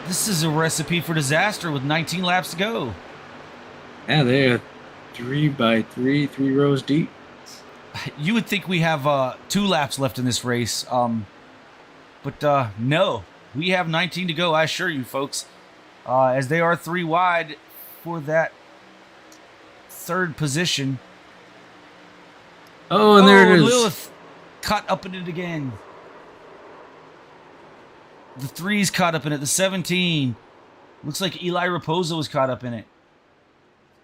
This is a recipe for disaster with 19 laps to go. Yeah, they are 3 by 3, 3 rows deep. You would think we have 2 laps left in this race, but no. We have 19 to go, I assure you, folks. As they are 3 wide for that 3rd position. Oh, and there it is. Lilith caught up in it again. The 3's caught up in it. The 17. Looks like Eli Raposo was caught up in it.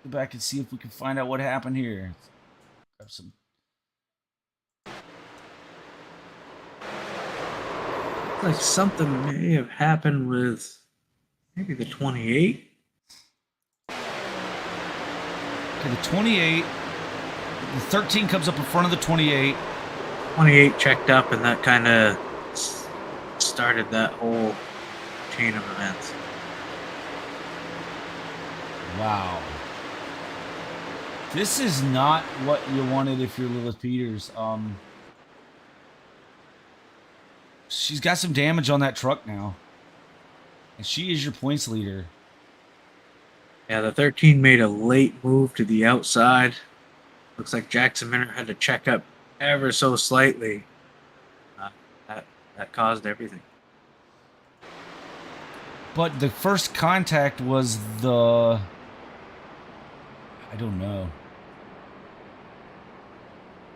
Go back and see if we can find out what happened here. Grab some. Like something may have happened with maybe the 28. Okay, the 28. The 13 comes up in front of the 28. 28 checked up, and that kind of started that whole chain of events. Wow. This is not what you wanted if you're Lilith Peters. She's got some damage on that truck now. And she is your points leader. Yeah, the 13 made a late move to the outside. Looks like Jackson Minter had to check up ever so slightly. That caused everything. But the first contact was the... I don't know.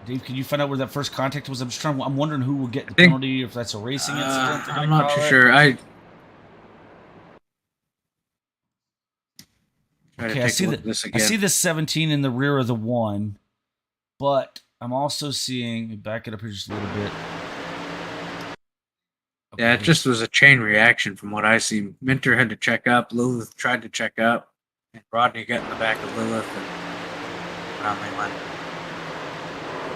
Dave, can you find out where that first contact was? I'm wondering who will get the penalty, if that's a racing incident. I'm not too sure. I see the 17 in the rear of the 1, but I'm also seeing, back it up here just a little bit. Okay. Yeah, it just was a chain reaction from what I see. Minter had to check up, Lilith tried to check up, and Rodney got in the back of Lilith, and around they went.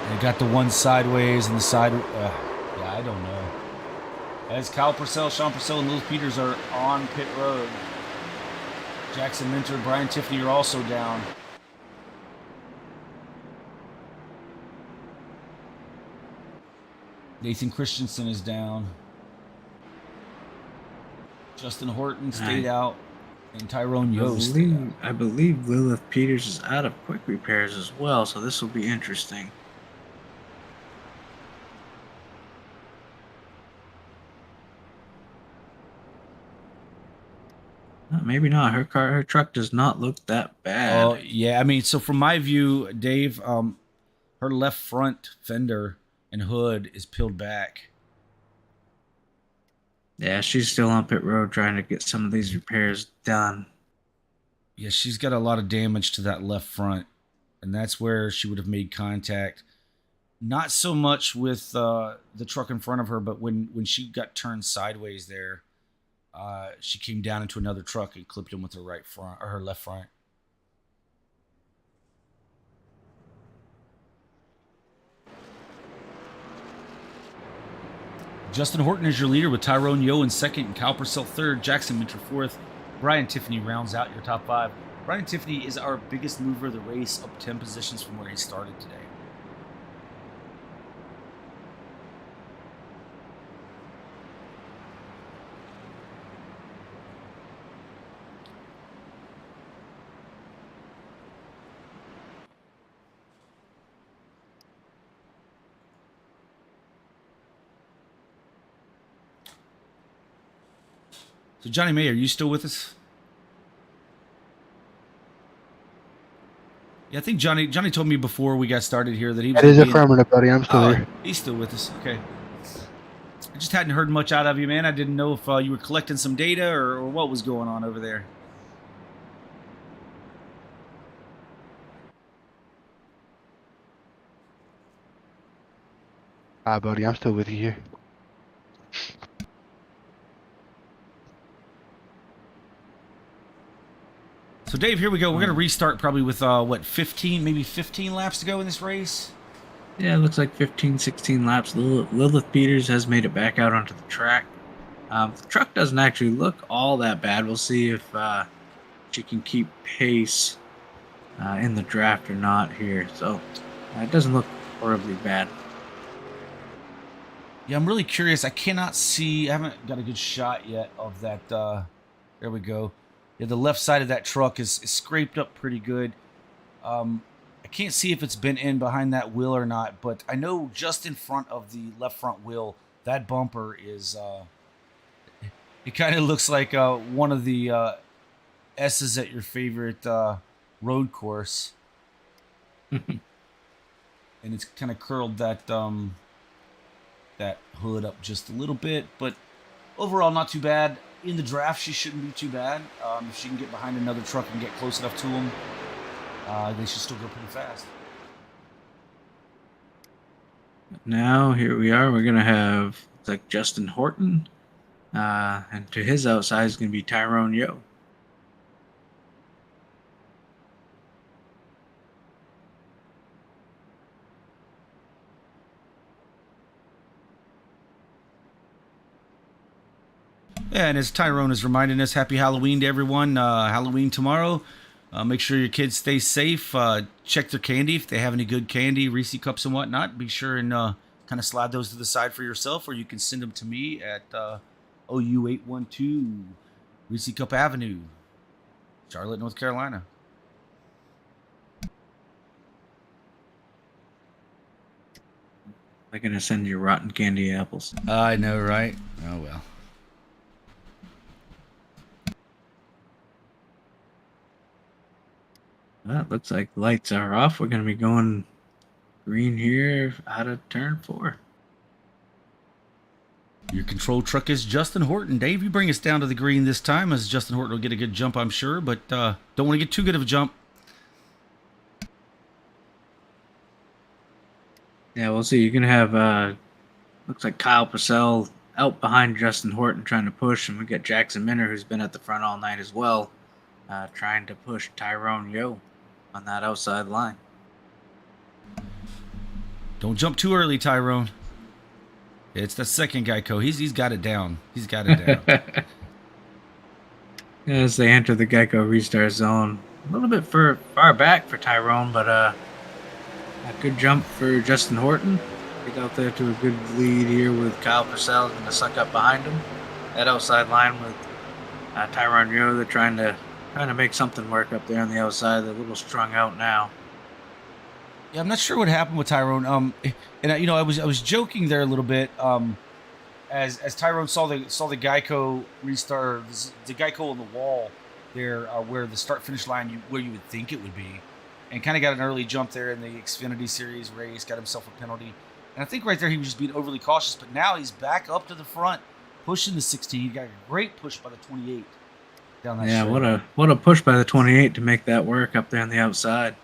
And got the 1 sideways and the side. Yeah, I don't know. As Kyle Purcell, Sean Purcell, and Lilith Peters are on pit road. Jackson Minter, Brian Tiffany are also down. Nathan Christensen is down. Justin Horton stayed out. And Tyrone Yost. I believe Lilith Peters is out of quick repairs as well, so this will be interesting. Maybe not. Her truck does not look that Oh, bad. yeah. I mean, so from my view, Dave, her left front fender and hood is peeled back. Yeah, she's still on pit road trying to get some of these repairs done. Yeah, she's got a lot of damage to that left front, and that's where she would have made contact. Not so much with the truck in front of her, but when she got turned sideways there, she came down into another truck and clipped him with her right front or her left front. Justin Horton is your leader with Tyrone Yo in second and Kyle Purcell third, Jackson Minter fourth. Brian Tiffany rounds out your top five. Brian Tiffany is our biggest mover of the race, up 10 positions from where he started today. So Johnny May, are you still with us? Yeah, I think Johnny told me before we got started here that he was. That is affirmative, buddy. I'm still here. He's still with us. Okay. I just hadn't heard much out of you, man. I didn't know if you were collecting some data or what was going on over there. Hi, buddy. I'm still with you here. So, Dave, here we go. We're going to restart probably with, 15, maybe 15 laps to go in this race? Yeah, it looks like 15, 16 laps. Lilith Peters has made it back out onto the track. The truck doesn't actually look all that bad. We'll see if she can keep pace in the draft or not here. So, it doesn't look horribly bad. Yeah, I'm really curious. I cannot see. I haven't got a good shot yet of that. There we go. Yeah, the left side of that truck is scraped up pretty good. I can't see if it's been in behind that wheel or not, but I know just in front of the left front wheel, that bumper is. It kind of looks like one of the S's at your favorite road course, and it's kind of curled that that hood up just a little bit, but overall not too bad. In the draft, she shouldn't be too bad. If she can get behind another truck and get close enough to them, they should still go pretty fast. Now, here we are. We're going to have like Justin Horton. And to his outside is going to be Tyrone Yo. Yeah, and as Tyrone is reminding us, happy Halloween to everyone. Halloween tomorrow. Make sure your kids stay safe. Check their candy if they have any good candy, Reese cups and whatnot. Be sure and kind of slide those to the side for yourself, or you can send them to me at OU812 Reese Cup Avenue, Charlotte, North Carolina. They're going to send you rotten candy apples. I know, right? Oh, well. Well, it looks like lights are off. We're going to be going green here out of turn 4. Your control truck is Justin Horton. Dave, you bring us down to the green this time, as Justin Horton will get a good jump, I'm sure, but don't want to get too good of a jump. Yeah, we'll see. You're going to have, looks like Kyle Purcell out behind Justin Horton trying to push, and we got Jackson Minter, who's been at the front all night as well, trying to push Tyrone Yo on that outside line. Don't jump too early, Tyrone. It's the second Geico. He's got it down. He's got it down. As they enter the Geico restart zone, a little bit far back for Tyrone, but a good jump for Justin Horton. Get out there to a good lead here with Kyle Purcell going to suck up behind him. That outside line with Tyrone Yo, they're trying to make something work up there on the outside. They're a little strung out now. Yeah, I'm not sure what happened with Tyrone. And I was joking there a little bit. As Tyrone saw the Geico restart, the Geico on the wall, there where the start-finish line, where you would think it would be, and kind of got an early jump there in the Xfinity Series race, got himself a penalty. And I think right there he was just being overly cautious, but now he's back up to the front, pushing the 16. He got a great push by the 28 down that Yeah, straight. what a push by the 28 to make that work up there on the outside.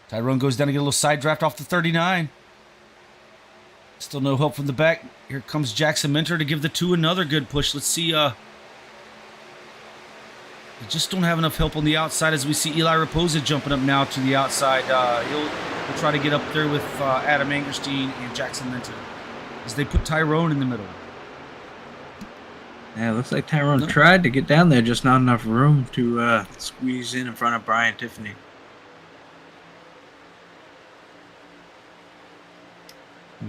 Tyrone goes down to get a little side draft off the 39. Still no help from the back. Here comes Jackson Minter to give the 2 another good push. Let's see. They just don't have enough help on the outside as we see Eli Raposa jumping up now to the outside. He'll try to get up there with Adam Angerstein and Jackson Minter as they put Tyrone in the middle. Yeah, looks like Tyrone tried to get down there, just not enough room to squeeze in front of Brian Tiffany.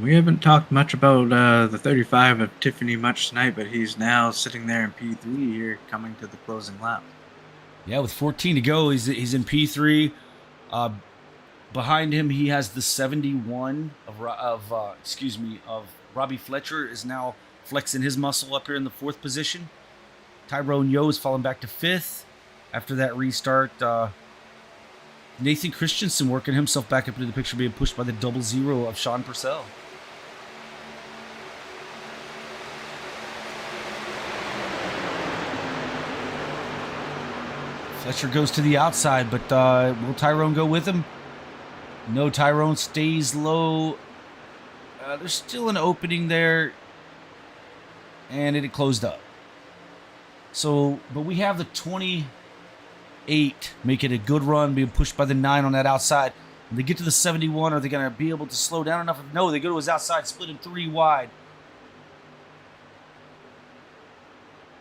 We haven't talked much about the 35 of Tiffany much tonight, but he's now sitting there in P3 here, coming to the closing lap. Yeah, with 14 to go, he's in P3. Behind him, he has the 71 of Robbie Fletcher is now flexing his muscle up here in the 4th position. Tyrone Yo is falling back to 5th after that restart. Nathan Christensen working himself back up into the picture, being pushed by the 00 of Sean Purcell. Fletcher goes to the outside, but will Tyrone go with him? No, Tyrone stays low. There's still an opening there, and it closed up. So, but we have the 28 making a good run, being pushed by the 9 on that outside. When they get to the 71, are they going to be able to slow down enough? No, they go to his outside, split him 3 wide.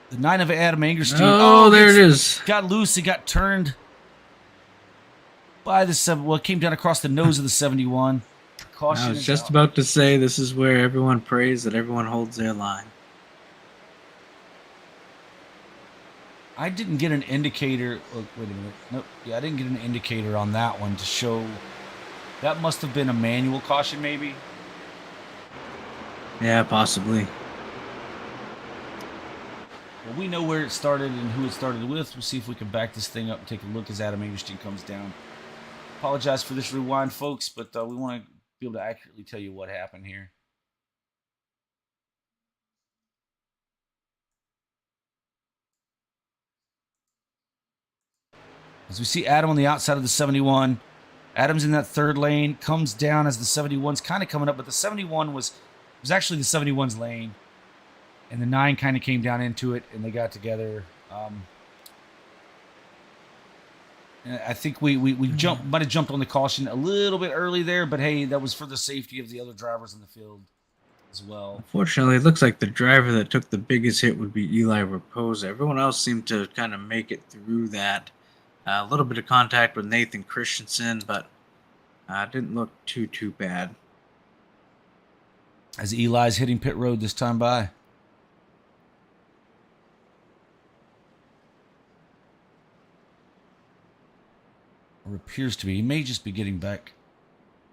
The 9 of Adam Angerstein. Oh, there it is. Got loose. He got turned by the 7. Well, it came down across the nose of the 71. Caution. I was just about to say, this is where everyone prays that everyone holds their line. I didn't get an indicator. Oh, wait a minute. Nope. Yeah, I didn't get an indicator on that one to show. That must have been a manual caution, maybe. Yeah, possibly. Well, we know where it started and who it started with. We'll see if we can back this thing up and take a look as Adam Angerstein comes down. Apologize for this rewind, folks, but we want to be able to accurately tell you what happened here. As we see Adam on the outside of the 71. Adam's in that 3rd lane, comes down as the 71's kind of coming up, but the 71 was actually the 71's lane. And the 9 kind of came down into it, and they got together. And I think we might have jumped on the caution a little bit early there, but hey, that was for the safety of the other drivers in the field as well. Unfortunately, it looks like the driver that took the biggest hit would be Eli Raposa. Everyone else seemed to kind of make it through that. A little bit of contact with Nathan Christensen, but didn't look too bad. As Eli's hitting pit road this time by. Or appears to be. He may just be getting back.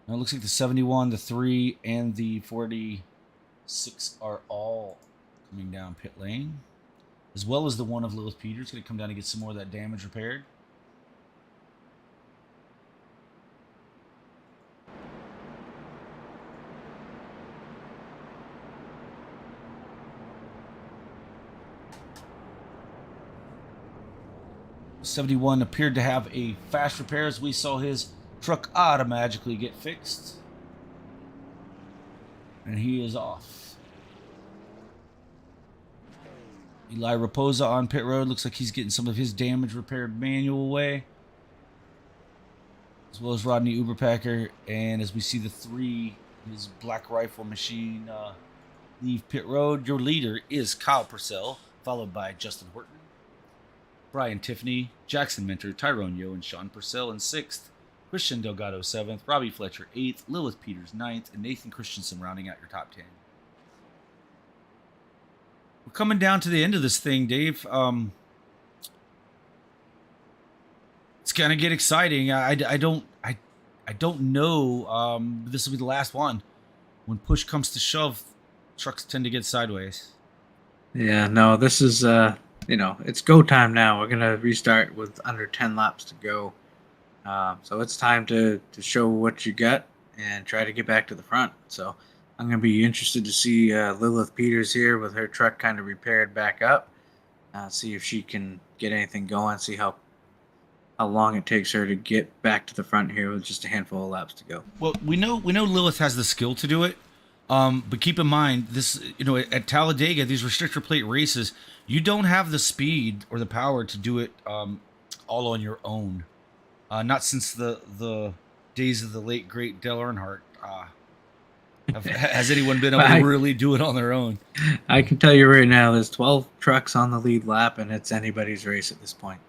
Now it looks like the 71, the 3, and the 46 are all coming down pit lane. As well as the 1 of Lilith Peters. Going to come down and get some more of that damage repaired. '71 appeared to have a fast repair as we saw his truck automatically get fixed. And he is off. Eli Raposa on pit road. Looks like he's getting some of his damage repaired manual way. As well as Rodney Uberpacker. And as we see the 3, his Black Rifle machine leave pit road. Your leader is Kyle Purcell, followed by Justin Horton, Brian Tiffany, Jackson Minter, Tyrone Yo, and Sean Purcell in 6th. Christian Delgado 7th, Robbie Fletcher 8th, Lilith Peters 9th, and Nathan Christensen rounding out your top 10. We're coming down to the end of this thing, Dave. It's gonna get exciting. I don't know. This will be the last one. When push comes to shove, trucks tend to get sideways. Yeah, no, this is it's go time now. We're gonna restart with under 10 laps to go. So it's time to show what you got and try to get back to the front. So I'm gonna be interested to see Lilith Peters here with her truck kind of repaired back up. See if she can get anything going. See how long it takes her to get back to the front here with just a handful of laps to go. Well, we know Lilith has the skill to do it. But keep in mind this, at Talladega, these restrictor plate races, you don't have the speed or the power to do it all on your own. Not since the days of the late great Dale Earnhardt. Has anyone been able to really do it on their own? I can tell you right now, there's 12 trucks on the lead lap, and it's anybody's race at this point.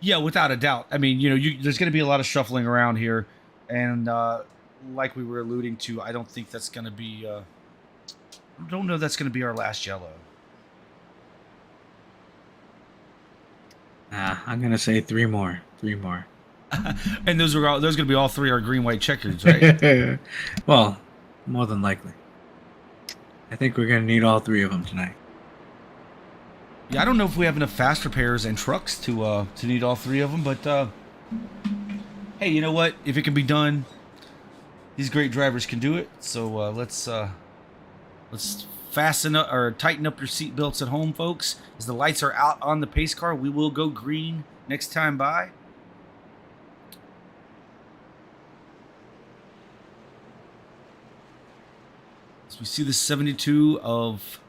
Yeah, without a doubt. I mean, there's going to be a lot of shuffling around here, and like we were alluding to, I don't think that's going to be. I don't know that's going to be our last yellow. I'm going to say 3 more. 3 more. And those going to be all 3 are green, white checkers, right? Well, more than likely. I think we're going to need all 3 of them tonight. Yeah, I don't know if we have enough fast repairs and trucks to need all 3 of them, but hey, you know what? If it can be done, these great drivers can do it. So let's fasten up or tighten up your seat belts at home, folks. As the lights are out on the pace car, we will go green next time by. So we see the 72 of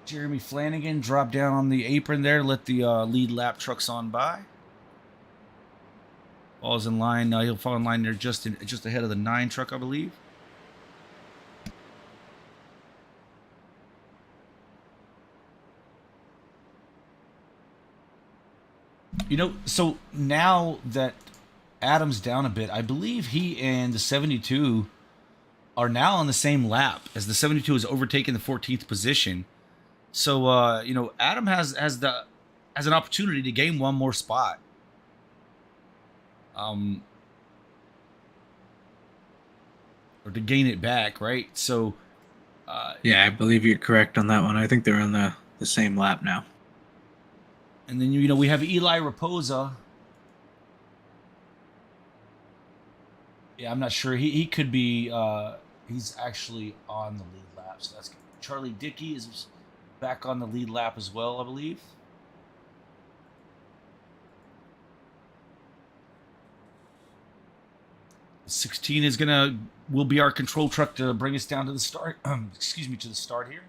Jeremy Flanagan drop down on the apron there to let the lead lap trucks on by. Falls in line. He'll fall in line there just ahead of the 9 truck, I believe. So now that Adam's down a bit, I believe he and the 72 are now on the same lap as the 72 has overtaken the 14th position. So Adam has an opportunity to gain one more spot. Or to gain it back, right? So yeah, I believe you're correct on that one. I think they're on the same lap now. And then we have Eli Raposa. Yeah, I'm not sure. He could be. He's actually on the lead lap, so that's good. Charlie Dickey is back on the lead lap as well, I believe. The 16 will be our control truck to bring us down to the start. Excuse me, to the start here.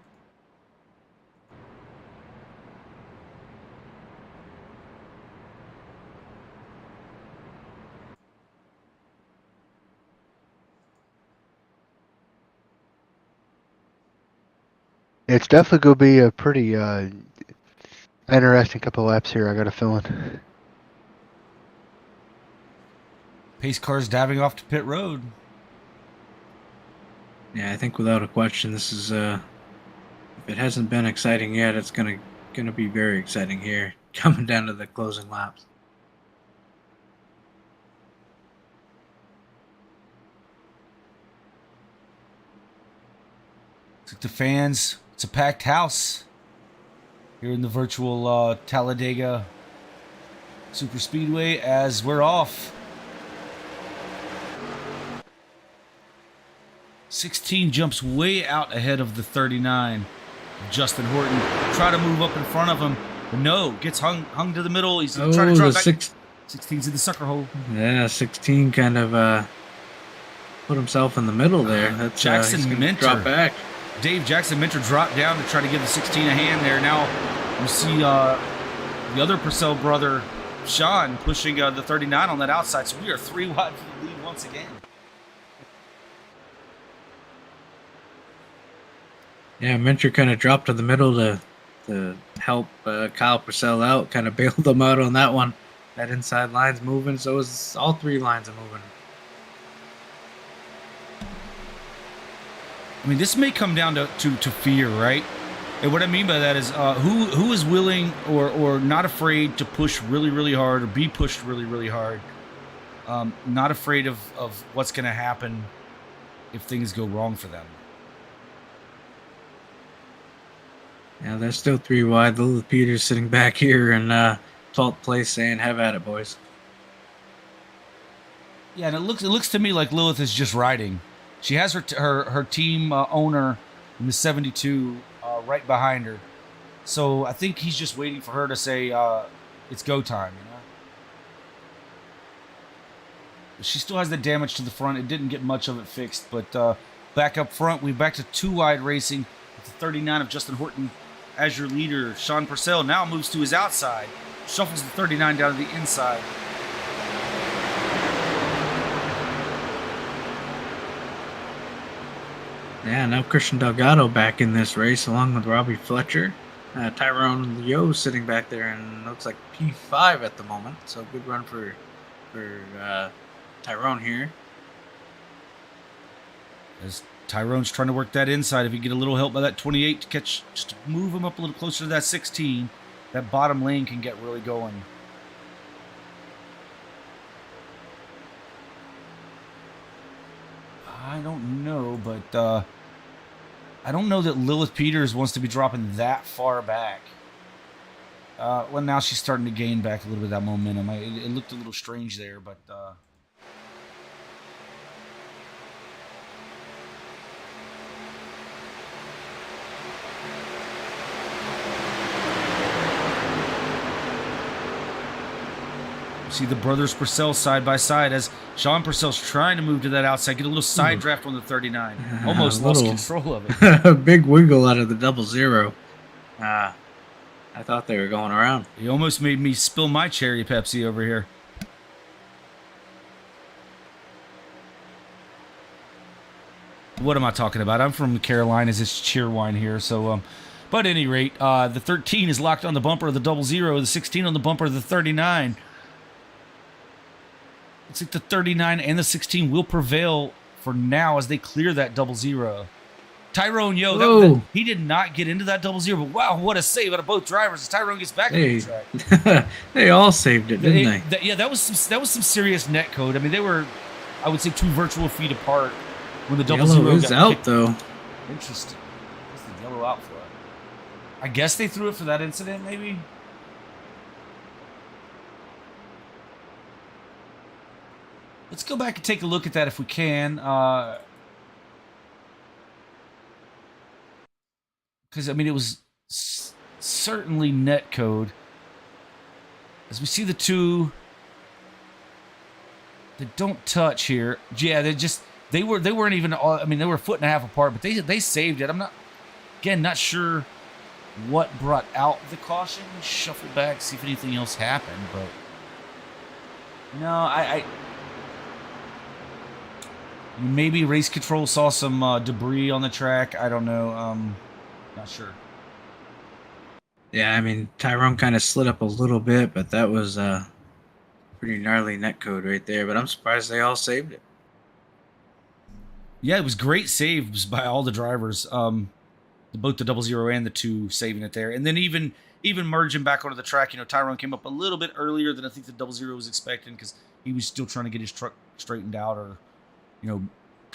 It's definitely going to be a pretty interesting couple laps here, I got a feeling. Pace cars diving off to pit road. Yeah, I think without a question, this is if it hasn't been exciting yet, it's gonna be very exciting here, coming down to the closing laps. It's like the fans. It's a packed house here in the virtual Talladega Super Speedway as we're off. 16 jumps way out ahead of the 39. Justin Horton try to move up in front of him, but no, gets hung to the middle. He's trying to drop back. 16's in the sucker hole. Yeah, 16 kind of put himself in the middle there. That's Jackson Minter. Drop back. Dave Jackson Minter dropped down to try to give the 16 a hand there. Now you see the other Purcell brother, Sean, pushing the 39 on that outside. So we are 3 wide for the lead once again. Yeah, Minter kind of dropped to the middle to help Kyle Purcell out, kind of bailed him out on that one. That inside line's moving, so is all 3 lines are moving. I mean, this may come down to fear, right? And what I mean by that is who is willing or not afraid to push really, really hard or be pushed really, really hard. Not afraid of what's going to happen if things go wrong for them. Yeah, they're still 3 wide. Lilith Peters sitting back here in 12th place saying, have at it, boys. Yeah, and it looks to me like Lilith is just riding. She has her team owner in the 72 right behind her. So I think he's just waiting for her to say it's go time, you know? She still has the damage to the front. It didn't get much of it fixed, but back up front, we're back to 2 wide racing with the 39 of Justin Horton as your leader. Sean Purcell now moves to his outside, shuffles the 39 down to the inside. Yeah, now Christian Delgado back in this race along with Robbie Fletcher. Tyrone Leo sitting back there and looks like P5 at the moment. So good run for Tyrone here. As Tyrone's trying to work that inside, if he get a little help by that 28 to catch, just to move him up a little closer to that 16, that bottom lane can get really going. I don't know, but I don't know that Lilith Peters wants to be dropping that far back. Well, now she's starting to gain back a little bit of that momentum. It looked a little strange there, but see the brothers Purcell side by side as Sean Purcell's trying to move to that outside, get a little side draft on the 39. Almost lost control of it. A big wiggle out of the 00. I thought they were going around. He almost made me spill my cherry Pepsi over here. What am I talking about? I'm from the Carolinas. It's cheer wine here. So, but at any rate, the 13 is locked on the bumper of the 00. The 16 on the bumper of the 39. Looks like the 39 and the 16 will prevail for now as they clear that 00. Tyrone, he did not get into that 00, but wow, what a save out of both drivers as Tyrone gets back on the track. They all saved it, didn't they? Yeah, that was some serious net code. I mean, they were, I would say, 2 virtual feet apart when the 00 yellow is got out, kicked. though. Interesting. What's the yellow out for? I guess they threw it for that incident, maybe? Let's go back and take a look at that if we can. Because, I mean, it was certainly net code. As we see the 2 that don't touch here. Yeah, they weren't even, I mean, they were a foot and a half apart, but they saved it. I'm not sure what brought out the caution. Shuffle back, see if anything else happened, but no, maybe race control saw some debris on the track. I don't know. Not sure. Yeah, I mean, Tyrone kind of slid up a little bit, but that was pretty gnarly netcode right there. But I'm surprised they all saved it. Yeah, it was great saves by all the drivers. Both the 00 and the 2 saving it there. And then even merging back onto the track, Tyrone came up a little bit earlier than I think the 00 was expecting because he was still trying to get his truck straightened out or,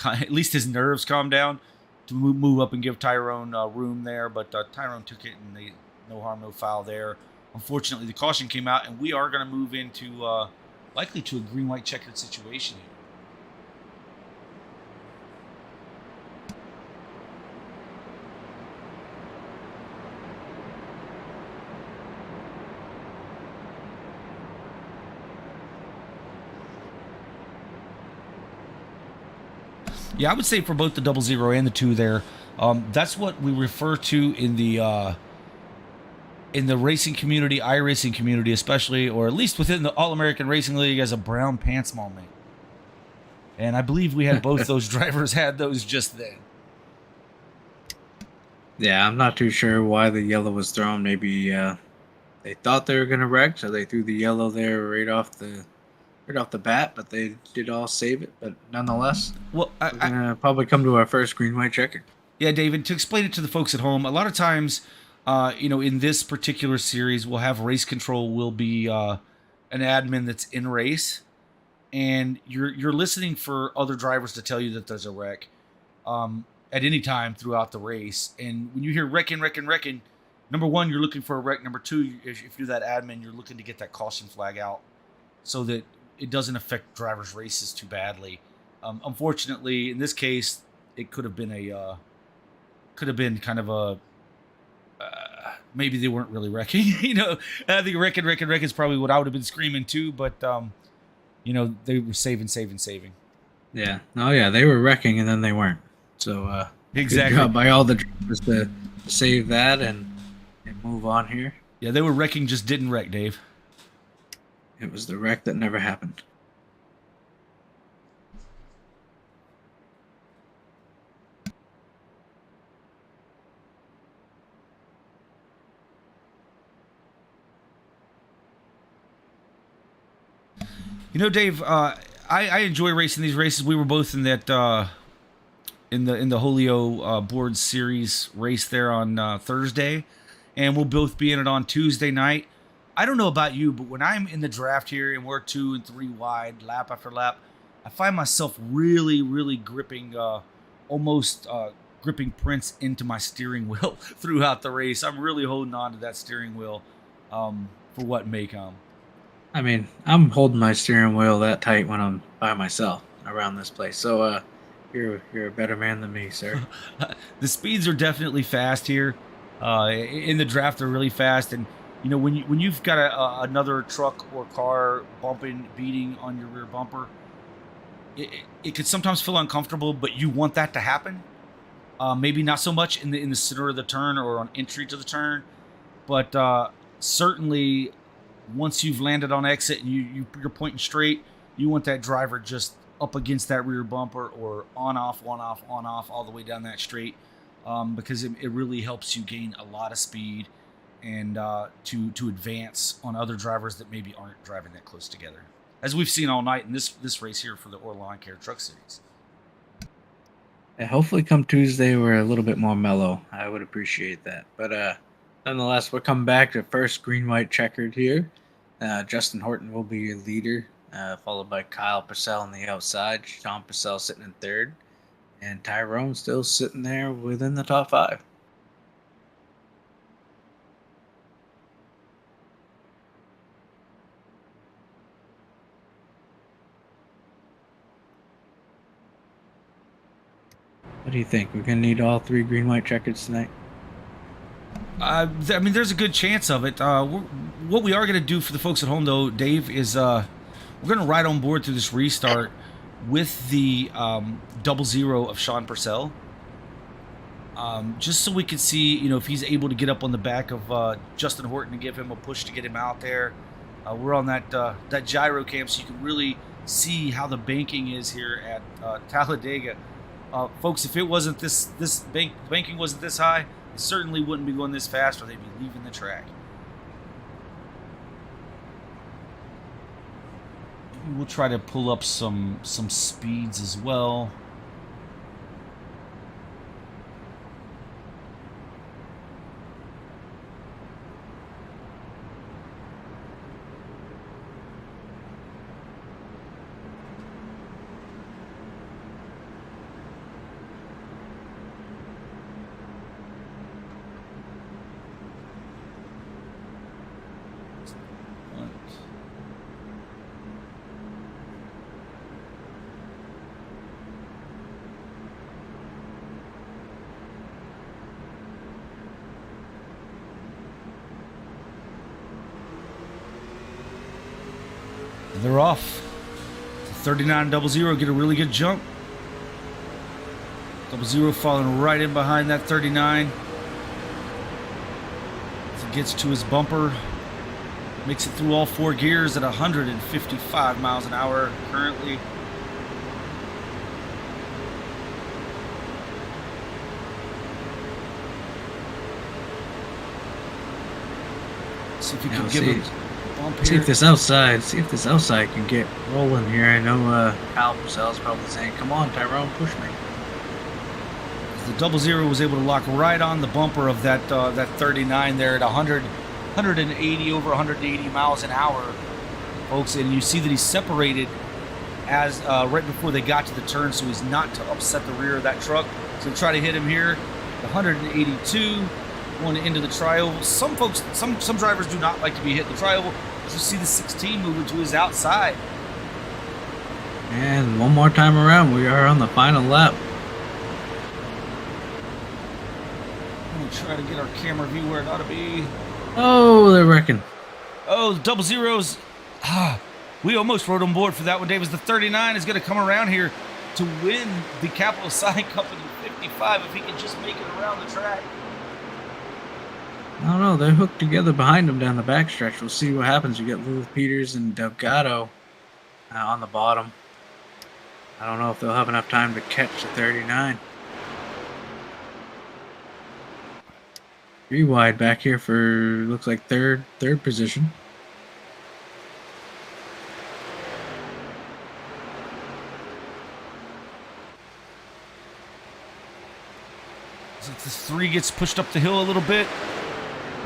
at least his nerves calmed down to move up and give Tyrone room there. But Tyrone took it and no harm, no foul there. Unfortunately, the caution came out and we are going to move into likely to a green-white checkered situation here. Yeah, I would say for both the 00 and the 2 there, that's what we refer to in the racing community, iRacing community especially, or at least within the All-American Racing League as a brown pants moment. And I believe we had both those drivers had those just then. Yeah, I'm not too sure why the yellow was thrown. Maybe they thought they were going to wreck, so they threw the yellow there right off the bat, but they did all save it. But nonetheless, well, we're gonna probably come to our first green-white checker. Yeah, David, to explain it to the folks at home, a lot of times, in this particular series, we'll have race control will be an admin that's in race, and you're listening for other drivers to tell you that there's a wreck at any time throughout the race. And when you hear wrecking, number one, you're looking for a wreck. Number two, if you're that admin, you're looking to get that caution flag out so that it doesn't affect drivers' races too badly. Unfortunately, in this case, it could have been kind of a maybe they weren't really wrecking. I think wreck is probably what I would have been screaming too. But they were saving. Yeah. Oh yeah, they were wrecking and then they weren't. So exactly good job by all the drivers to save that and move on here. Yeah, they were wrecking, just didn't wreck, Dave. It was the wreck that never happened. Dave, I enjoy racing these races. We were both in that in the Holio Board Series race there on Thursday, and we'll both be in it on Tuesday night. I don't know about you, but when I'm in the draft here and we're 2 and 3 wide, lap after lap, I find myself really, really gripping, almost gripping Prince into my steering wheel throughout the race. I'm really holding on to that steering wheel for what may come. I mean, I'm holding my steering wheel that tight when I'm by myself around this place. So you're a better man than me, sir. The speeds are definitely fast here. In the draft, they're really fast, and when you've got another truck or car beating on your rear bumper, it could sometimes feel uncomfortable. But you want that to happen. Maybe not so much in the center of the turn or on entry to the turn, but certainly. Once you've landed on exit and you're pointing straight, you want that driver just up against that rear bumper or on off all the way down that straight, because it really helps you gain a lot of speed and to advance on other drivers that maybe aren't driving that close together, as we've seen all night in this race here for the AARL Lawn Care Truck Series. And hopefully come Tuesday we're a little bit more mellow. I would appreciate that. But nonetheless, we're coming back to first green-white checkered here. Justin Horton will be your leader, followed by Kyle Purcell on the outside, Sean Purcell sitting in third, and Tyrone still sitting there within the top 5. What do you think? We're going to need all 3 green-white checkers tonight? There's a good chance of it. What we are going to do for the folks at home, though, Dave, is we're going to ride on board through this restart with the 00 of Sean Purcell, just so we can see, if he's able to get up on the back of Justin Horton and give him a push to get him out there. We're on that gyro cam, so you can really see how the banking is here at Talladega. Folks, if it wasn't banking wasn't this high, it certainly wouldn't be going this fast, or they'd be leaving the track. We'll try to pull up some speeds as well. They're off. 39-00 get a really good jump. 00 falling right in behind that 39. As he gets to his bumper, makes it through all 4 gears at 155 miles an hour currently. See if you can give him. See if this outside can get rolling here. I know Kyle Purcell's probably saying, "Come on, Tyrone, push me." The 00 was able to lock right on the bumper of that 39 there at 180 over 180 miles an hour, folks. And you see that he's separated as right before they got to the turn, so he's not to upset the rear of that truck. So try to hit him here. 182, going into the trioval. Some folks, some drivers do not like to be hit in the trioval. As you see the 16 moving to his outside. And one more time around, we are on the final lap. I'm going to try to get our camera view where it ought to be. Oh, they're wrecking. Oh, the double zeros. We almost rode on board for that one, Dave. As the 39 is going to come around here to win the Capital Sign Company 55 if he can just make it around the track. I don't know. They're hooked together behind him down the backstretch. We'll see what happens. You got Lilith Peters and Delgado on the bottom. I don't know if they'll have enough time to catch the 39. 3 wide back here for, looks like third position. So if this 3 gets pushed up the hill a little bit,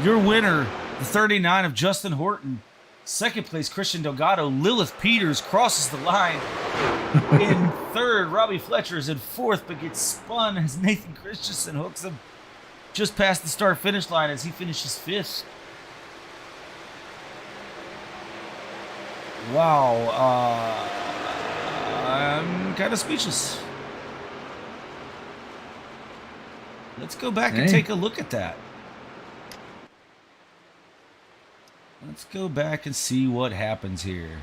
your winner, the 39 of Justin Horton. Second place, Christian Delgado. Lilith Peters crosses the line. In third, Robbie Fletcher is in fourth, but gets spun as Nathan Christensen hooks him just past the start-finish line as he finishes fifth. Wow. I'm kind of speechless. Let's go back and take a look at that. Let's go back and see what happens here.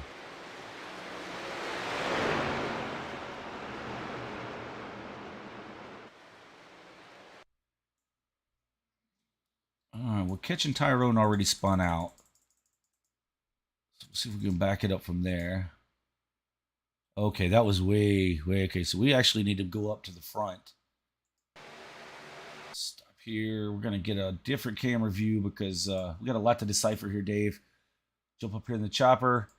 All right, well, Kitchen Tyrone already spun out. So we'll see if we can back it up from there. Okay, that was way. Okay, so we actually need to go up to the front. Stop here. We're going to get a different camera view because we got a lot to decipher here, Dave. Jump up here in the chopper.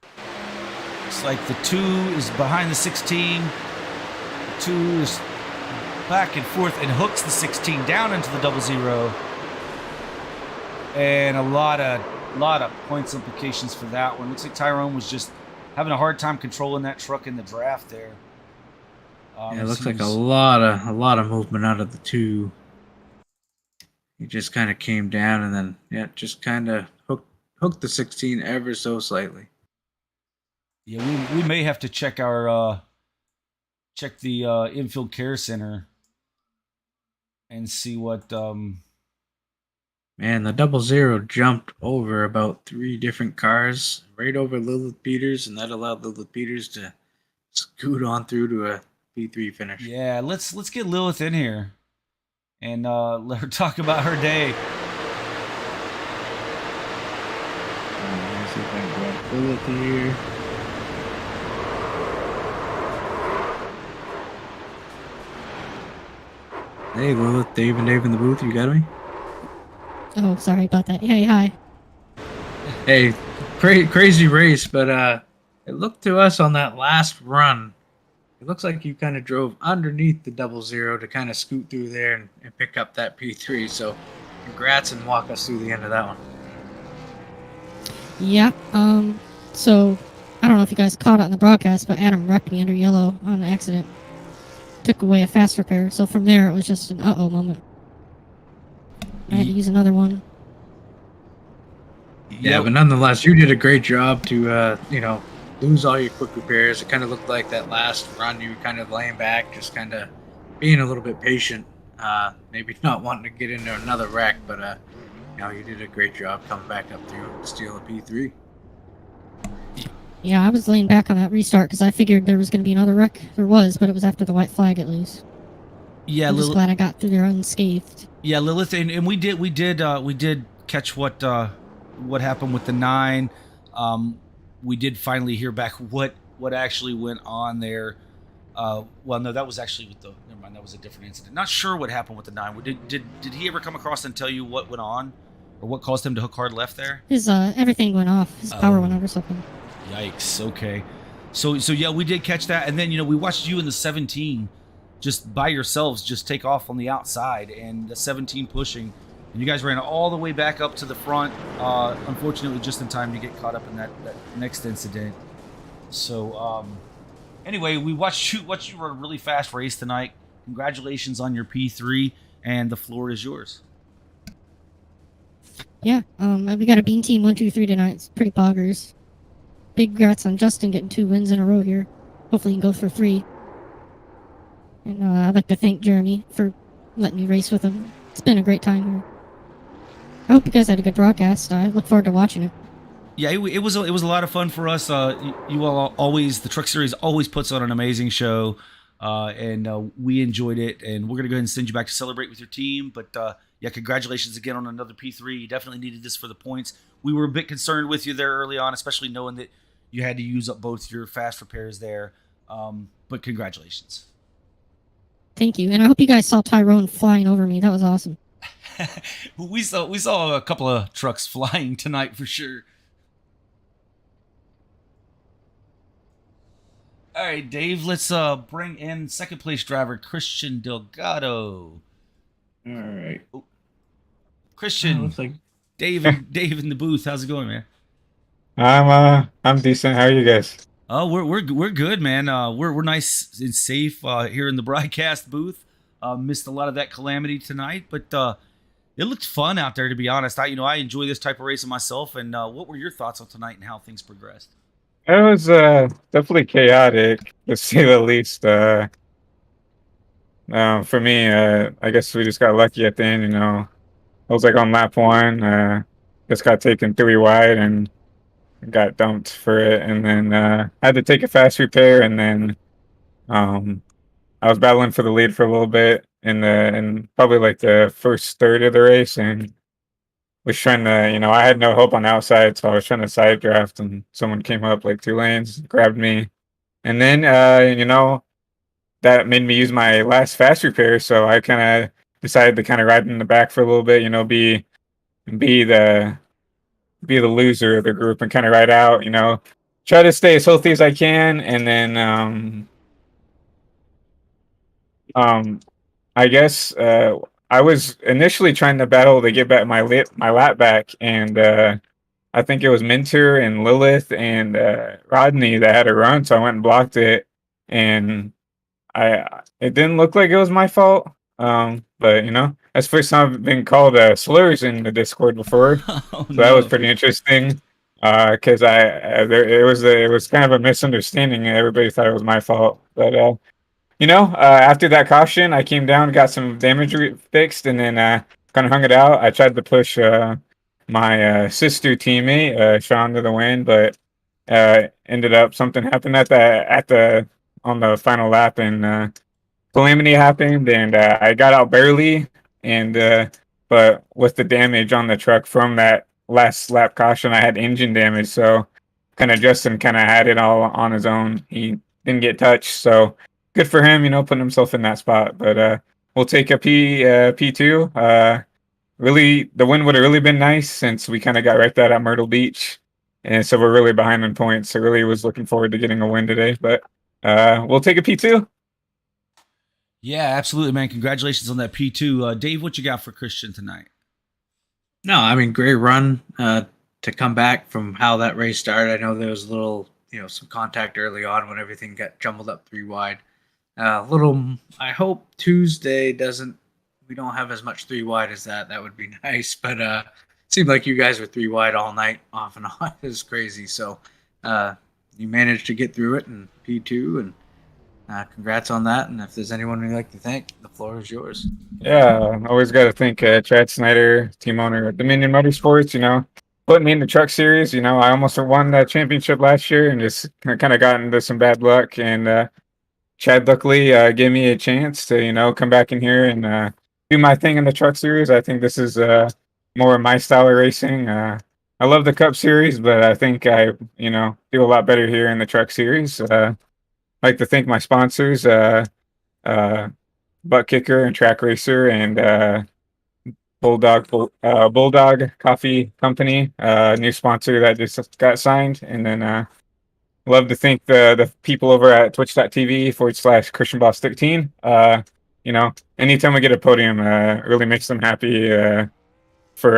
Looks like the 2 is behind the 16. The 2 is back and forth and hooks the 16 down into the double zero. And a lot of points implications for that one. Looks like Tyrone was just having a hard time controlling that truck in the draft there. Yeah, it looks like a lot of movement out of the 2. He just kind of came down and then just kind of hooked the 16 ever so slightly. Yeah, we may have to check our check the infield care center and see what. Man, the double zero jumped over about 3 different cars, right over Lilith Peters, and that allowed Lilith Peters to scoot on through to a P3 finish. Yeah, let's get Lilith in here and let her talk about her day. Let me see if I can grab Lilith here. Hey, Lilith, Dave and Dave in the booth, you got me? Oh, sorry about that. Hey, hi. Hey, crazy race, but it looked to us on that last run, it looks like you kind of drove underneath the double zero to kind of scoot through there and pick up that P3. So congrats and walk us through the end of that one. Yeah, so I don't know if you guys caught it on the broadcast, but Adam wrecked me under yellow on an accident. Took away a fast repair, so from there it was just an uh-oh moment. I had to use another one. Yeah, but nonetheless, you did a great job to, lose all your quick repairs. It kind of looked like that last run you were kind of laying back, just kind of being a little bit patient. Maybe not wanting to get into another wreck, but, you did a great job coming back up through to steal a P3. Yeah, I was laying back on that restart because I figured there was going to be another wreck. There was, but it was after the white flag at least. Yeah, I'm just glad I got through there unscathed. Yeah, Lilith, and we did catch what happened with the 9. We did finally hear back what actually went on there. Well, no, that was actually with the. Never mind, that was a different incident. Not sure what happened with the 9. Did he ever come across and tell you what went on, or what caused him to hook hard left there? His everything went off. His power went over something. Yikes. Okay. So yeah, we did catch that, and then we watched you in the 17. Just by yourselves, just take off on the outside, and the 17 pushing, and you guys ran all the way back up to the front. Unfortunately, just in time to get caught up in that next incident. So, anyway, we watched you run a really fast race tonight. Congratulations on your P3, and the floor is yours. Yeah, we got a Bean Team 1-2-3 tonight. It's pretty poggers. Big congrats on Justin getting 2 wins in a row here. Hopefully he can go for 3. And I'd like to thank Jeremy for letting me race with him. It's been a great time here. I hope you guys had a good broadcast. I look forward to watching it. Yeah, it was a lot of fun for us. You all always, the Truck Series always puts on an amazing show, and we enjoyed it. And we're gonna go ahead and send you back to celebrate with your team. But yeah, congratulations again on another P3. You definitely needed this for the points. We were a bit concerned with you there early on, especially knowing that you had to use up both your fast repairs there. But congratulations. Thank you. And I hope you guys saw Tyrone flying over me. That was awesome. we saw a couple of trucks flying tonight for sure. All right, Dave, let's bring in second place driver Christian Delgado. All right. Christian, looks like Dave in the booth. How's it going, man? I'm decent. How are you guys? Oh, we're good, man. We're nice and safe here in the broadcast booth. Missed a lot of that calamity tonight, but it looked fun out there, to be honest. I enjoy this type of racing myself. And what were your thoughts on tonight and how things progressed? It was definitely chaotic, to say the least. For me, I guess we just got lucky at the end. I was like on lap 1, just got taken 3 wide and got dumped for it, and then had to take a fast repair, and then I was battling for the lead for a little bit in probably like the first third of the race, and was trying to, I had no hope on the outside, so I was trying to side draft, and someone came up like 2 lanes, grabbed me, and then that made me use my last fast repair, so I kind of decided to kind of ride in the back for a little bit, be the loser of the group and kind of ride out, try to stay as healthy as I can, and then I guess I was initially trying to battle to get back my lap back, and I think it was Minter and Lilith and Rodney that had a run, so I went and blocked it, and it didn't look like it was my fault. But that's the first time I've been called slurs in the Discord before, Oh, so no. that was pretty interesting. Because it was kind of a misunderstanding. Everybody thought it was my fault, but after that caution, I came down, got some damage fixed, and then kind of hung it out. I tried to push my sister teammate Sean to the win, but ended up something happened on the final lap, and calamity happened, and I got out barely, and but with the damage on the truck from that last lap caution, I had engine damage, so kind of Justin kind of had it all on his own. He didn't get touched, so good for him, putting himself in that spot. But we'll take a P2. Really, the win would have really been nice since we kind of got wrecked out at Myrtle Beach, and so we're really behind in points. So really was looking forward to getting a win today, but we'll take a P2. Yeah, absolutely, man. Congratulations on that P2. Dave, what you got for Christian tonight? No, I mean, great run to come back from how that race started. I know there was a little, some contact early on when everything got jumbled up 3 wide. I hope Tuesday we don't have as much 3 wide as that. That would be nice. But it seemed like you guys were 3 wide all night, off and on. It was crazy. So you managed to get through it in P2, and congrats on that. And if there's anyone we'd like to thank, the floor is yours. Yeah, always got to thank Chad Snyder, team owner of Dominion Motorsports, putting me in the truck series. I almost won that championship last year and just kind of got into some bad luck. And Chad luckily gave me a chance to, come back in here and do my thing in the truck series. I think this is more of my style of racing. I love the Cup series, but I think I, do a lot better here in the truck series. Like to thank my sponsors, Butt Kicker and Track Racer, and Bulldog Coffee Company, new sponsor that just got signed. And then love to thank the people over at twitch.tv/ChristianBoss13. Anytime we get a podium, really makes them happy for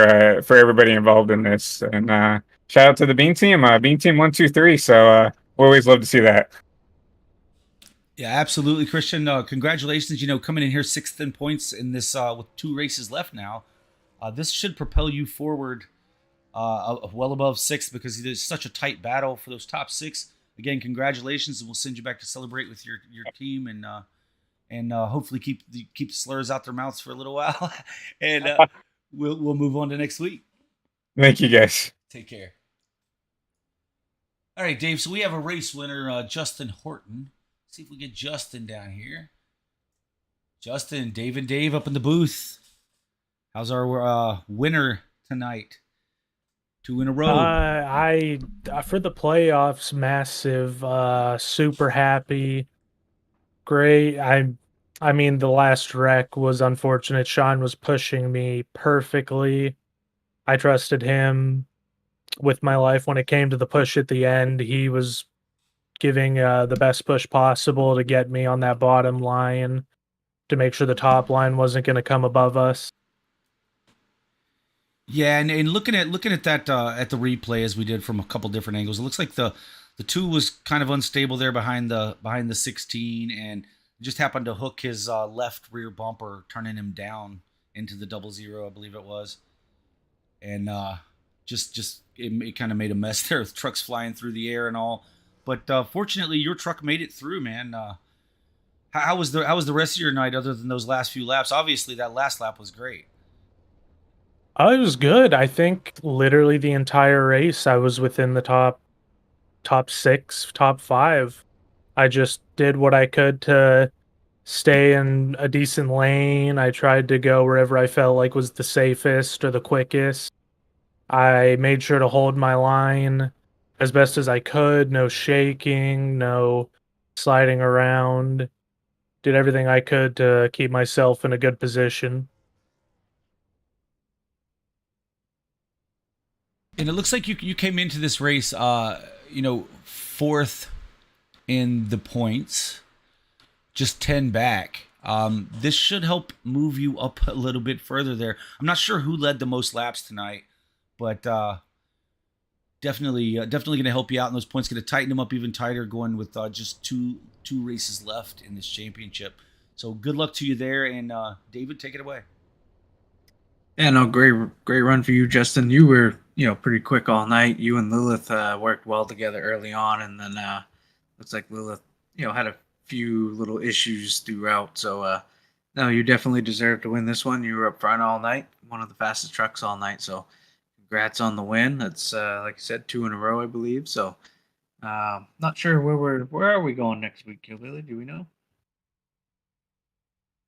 everybody involved in this. And shout out to the Bean Team 123. So we always love to see that. Yeah, absolutely, Christian. Congratulations. Coming in here 6th in points in this with 2 races left now. This should propel you forward well above sixth because there's such a tight battle for those top six. Again, congratulations, and we'll send you back to celebrate with your team and hopefully keep the slurs out their mouths for a little while, and we'll move on to next week. Thank you, guys. Take care. All right, Dave. So we have a race winner, Justin Horton. Let's see if we get Justin down here. Justin, Dave, and Dave up in the booth. How's our winner tonight? 2 in a row. I for the playoffs, massive, super happy, great. I mean, the last wreck was unfortunate. Sean was pushing me perfectly. I trusted him with my life when it came to the push at the end. He was giving the best push possible to get me on that bottom line to make sure the top line wasn't going to come above us. Yeah, and looking at that at the replay as we did from a couple different angles, it looks like the 2 was kind of unstable there behind the 16, and just happened to hook his left rear bumper, turning him down into the 00, I believe it was, and just it kind of made a mess there with trucks flying through the air and all. But fortunately, your truck made it through, man. How was the rest of your night other than those last few laps? Obviously, that last lap was great. Oh, it was good. I think literally the entire race, I was within the top 6, top 5. I just did what I could to stay in a decent lane. I tried to go wherever I felt like was the safest or the quickest. I made sure to hold my line as best as I could. No shaking, no sliding around. Did everything I could to keep myself in a good position. And it looks like you came into this race, fourth in the points, just 10 back. This should help move you up a little bit further there. I'm not sure who led the most laps tonight, but definitely going to help you out. And those points going to tighten them up even tighter, going with just two races left in this championship. So good luck to you there, and David, take it away. Yeah, no, great run for you, Justin. You were, pretty quick all night. You and Lilith worked well together early on, and then looks like Lilith, had a few little issues throughout. So, no, you definitely deserve to win this one. You were up front all night, one of the fastest trucks all night. So, congrats on the win. That's like you said, 2 in a row, I believe. So, not sure where are we going next week, Lily? Do we know?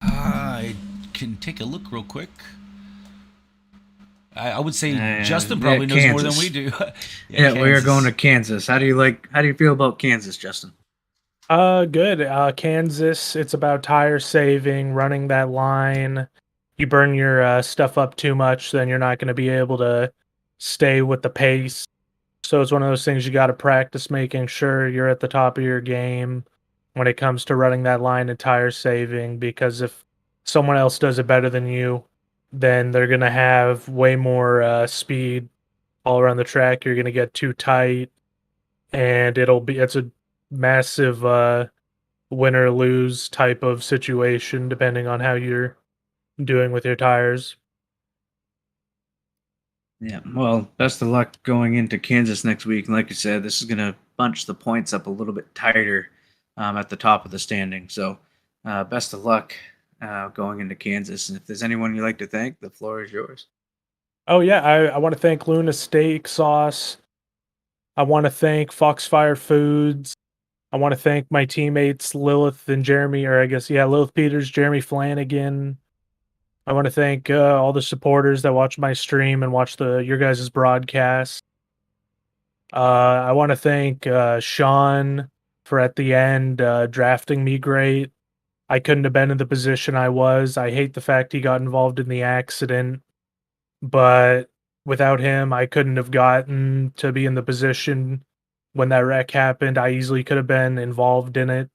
I can take a look real quick. I would say Justin probably knows more than we do. Yeah, we are going to Kansas. How do you feel about Kansas, Justin? Good. Kansas, it's about tire saving, running that line. You burn your stuff up too much, then you're not going to be able to stay with the pace. So it's one of those things you got to practice making sure you're at the top of your game when it comes to running that line and tire saving, because if someone else does it better than you, then they're going to have way more speed all around the track. You're going to get too tight, and it's a massive win or lose type of situation depending on how you're doing with your tires. Yeah, well, best of luck going into Kansas next week. And like you said, this is going to bunch the points up a little bit tighter at the top of the standing. So best of luck going into Kansas. And if there's anyone you'd like to thank, the floor is yours. Oh, yeah, I want to thank Luna Steak Sauce. I want to thank Foxfire Foods. I want to thank my teammates Lilith and Jeremy, Lilith Peters, Jeremy Flanagan. I want to thank all the supporters that watch my stream and watch your guys' broadcast. I want to thank Sean for at the end drafting me great. I couldn't have been in the position I was. I hate the fact he got involved in the accident, but without him, I couldn't have gotten to be in the position when that wreck happened. I easily could have been involved in it,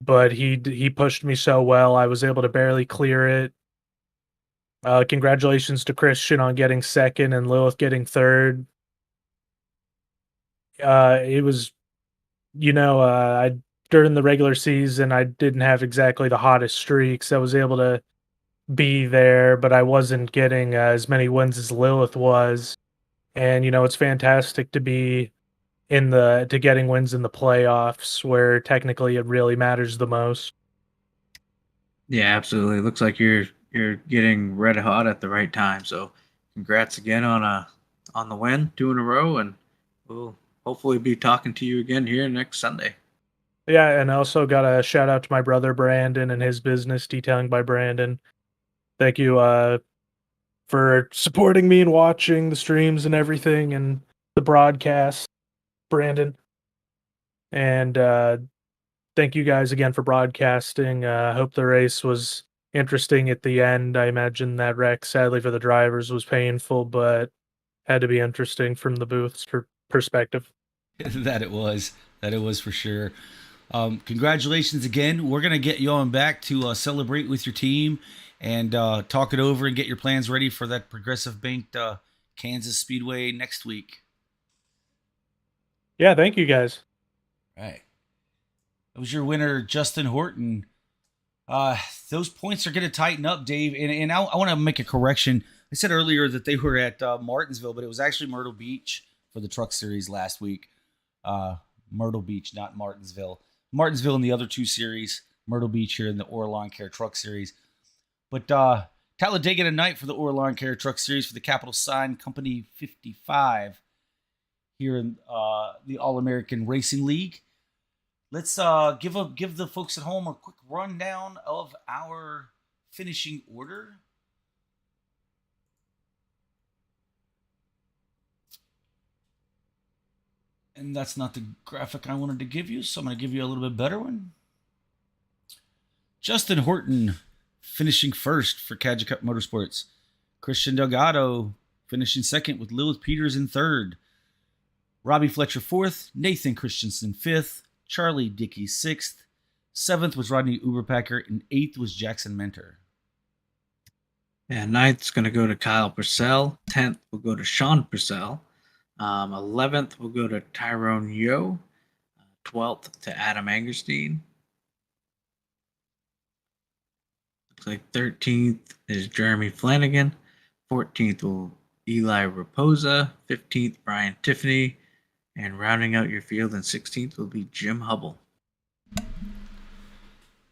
but he pushed me so well, I was able to barely clear it. Congratulations to Christian on getting second and Lilith getting third. It was, during the regular season, I didn't have exactly the hottest streaks. I was able to be there, but I wasn't getting as many wins as Lilith was. And it's fantastic to be to getting wins in the playoffs where technically it really matters the most. Yeah, absolutely. Looks like you're getting red hot at the right time. So, congrats again on the win, 2 in a row, and we'll hopefully be talking to you again here next Sunday. Yeah, and I also got a shout out to my brother Brandon and his business, Detailing by Brandon. Thank you for supporting me and watching the streams and everything and the broadcast, Brandon. And thank you guys again for broadcasting. I hope the race was interesting at the end. I imagine that wreck, sadly for the drivers, was painful, but had to be interesting from the booth's perspective. That it was for sure. Congratulations again. We're going to get you on back to celebrate with your team and talk it over and get your plans ready for that Progressive Banked Kansas Speedway next week. Yeah, thank you guys. Right. That was your winner, Justin Horton. Those points are going to tighten up, Dave. And I want to make a correction. I said earlier that they were at Martinsville, but it was actually Myrtle Beach for the Truck Series last week. Myrtle Beach, not Martinsville. Martinsville in the other 2 series. Myrtle Beach here in the Lawn Care Truck Series. But Talladega tonight for the Lawn Care Truck Series for the Capital Sign Company 55 here in the All-American Racing League. Let's give the folks at home a quick rundown of our finishing order. And that's not the graphic I wanted to give you, so I'm going to give you a little bit better one. Justin Horton finishing first for Cadget Cup Motorsports. Christian Delgado finishing second with Lilith Peters in third. Robbie Fletcher fourth. Nathan Christensen fifth. Charlie Dickey sixth. Seventh was Rodney Uberpacker, and eighth was Jackson Mentor. And ninth's going to go to Kyle Purcell. 10th will go to Sean Purcell. 11th will go to Tyrone Yo. 12th to Adam Angerstein. Looks like 13th is Jeremy Flanagan. 14th will Eli Raposa. 15th, Brian Tiffany. And rounding out your field in 16th will be Jim Hubble.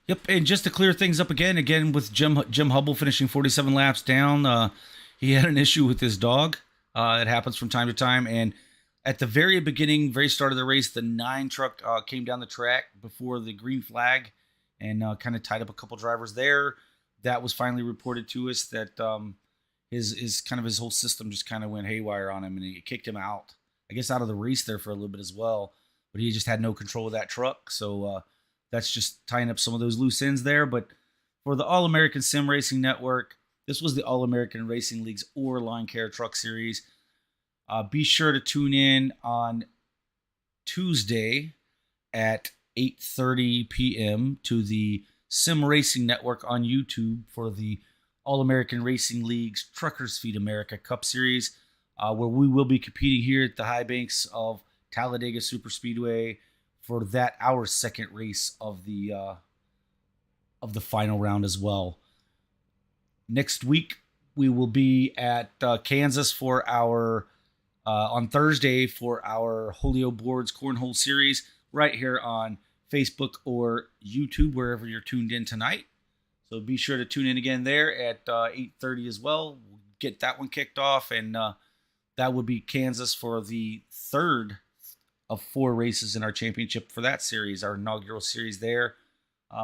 Yep, and just to clear things up again with Jim Hubble finishing 47 laps down, he had an issue with his dog. It happens from time to time, and at the very beginning, very start of the race, the 9 truck came down the track before the green flag and kind of tied up a couple drivers there. That was finally reported to us that his whole system just kind of went haywire on him, and he kicked him out. I guess out of the race there for a little bit as well, but he just had no control of that truck. So that's just tying up some of those loose ends there. But for the All-American Sim Racing Network, this was the All-American Racing League's Lawn Care Truck Series. Be sure to tune in on Tuesday at 8:30 p.m. to the Sim Racing Network on YouTube for the All-American Racing League's Truckers Feed America Cup Series, where we will be competing here at the high banks of Talladega Superspeedway for our second race of the final round as well. Next week we will be at Kansas for our on Thursday for our Holio Boards Cornhole Series right here on Facebook or YouTube, wherever you're tuned in tonight. So be sure to tune in again there at 8:30 as well. We'll get that one kicked off, and that would be Kansas for the third of 4 races in our championship for that series, our inaugural series there.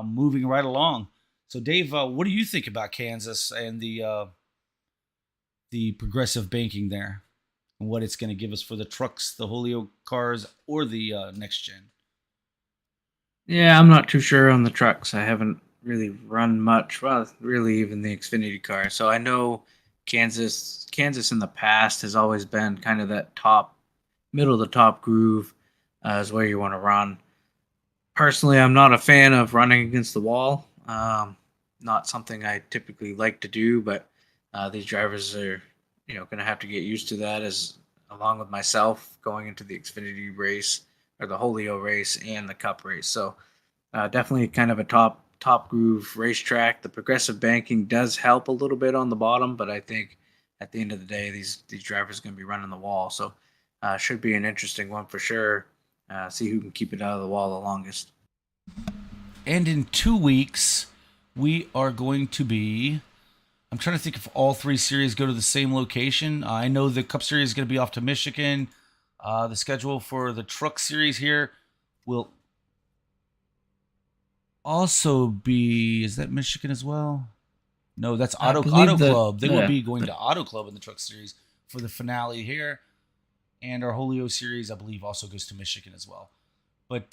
Moving right along. So, Dave, what do you think about Kansas and the progressive banking there, and what it's going to give us for the trucks, the Holio cars, or the next gen? Yeah, I'm not too sure on the trucks. I haven't really run much. Well, really, even the Xfinity car. So I know Kansas in the past has always been kind of that middle of the top groove is where you want to run. Personally, I'm not a fan of running against the wall. Not something I typically like to do, but these drivers are, going to have to get used to that, as along with myself going into the Xfinity race or the Holio race and the Cup race. So definitely kind of a top top groove racetrack. The progressive banking does help a little bit on the bottom, but I think at the end of the day, these drivers are going to be running the wall. So should be an interesting one for sure. See who can keep it out of the wall the longest. And in 2 weeks, we are going to be... I'm trying to think if all 3 series go to the same location. I know the Cup Series is going to be off to Michigan. The schedule for the Truck Series here will also be... Is that Michigan as well? No, that's Auto Club. They will be going to Auto Club in the Truck Series for the finale here. And our Holio Series, I believe, also goes to Michigan as well. But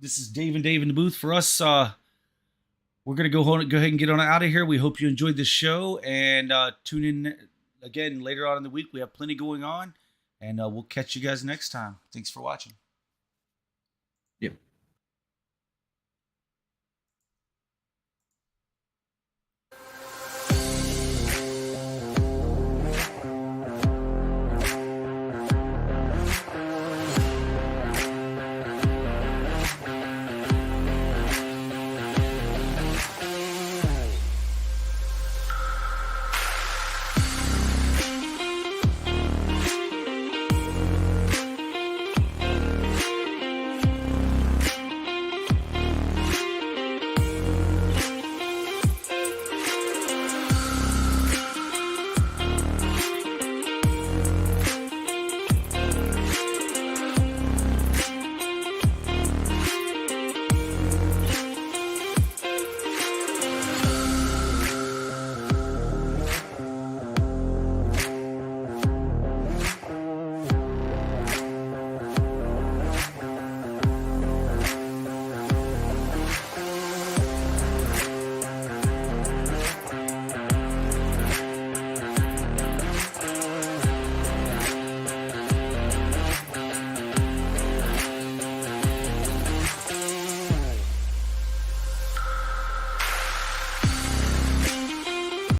this is Dave and Dave in the booth. For us, we're going to go ahead and get on out of here. We hope you enjoyed the show. And tune in again later on in the week. We have plenty going on. And we'll catch you guys next time. Thanks for watching.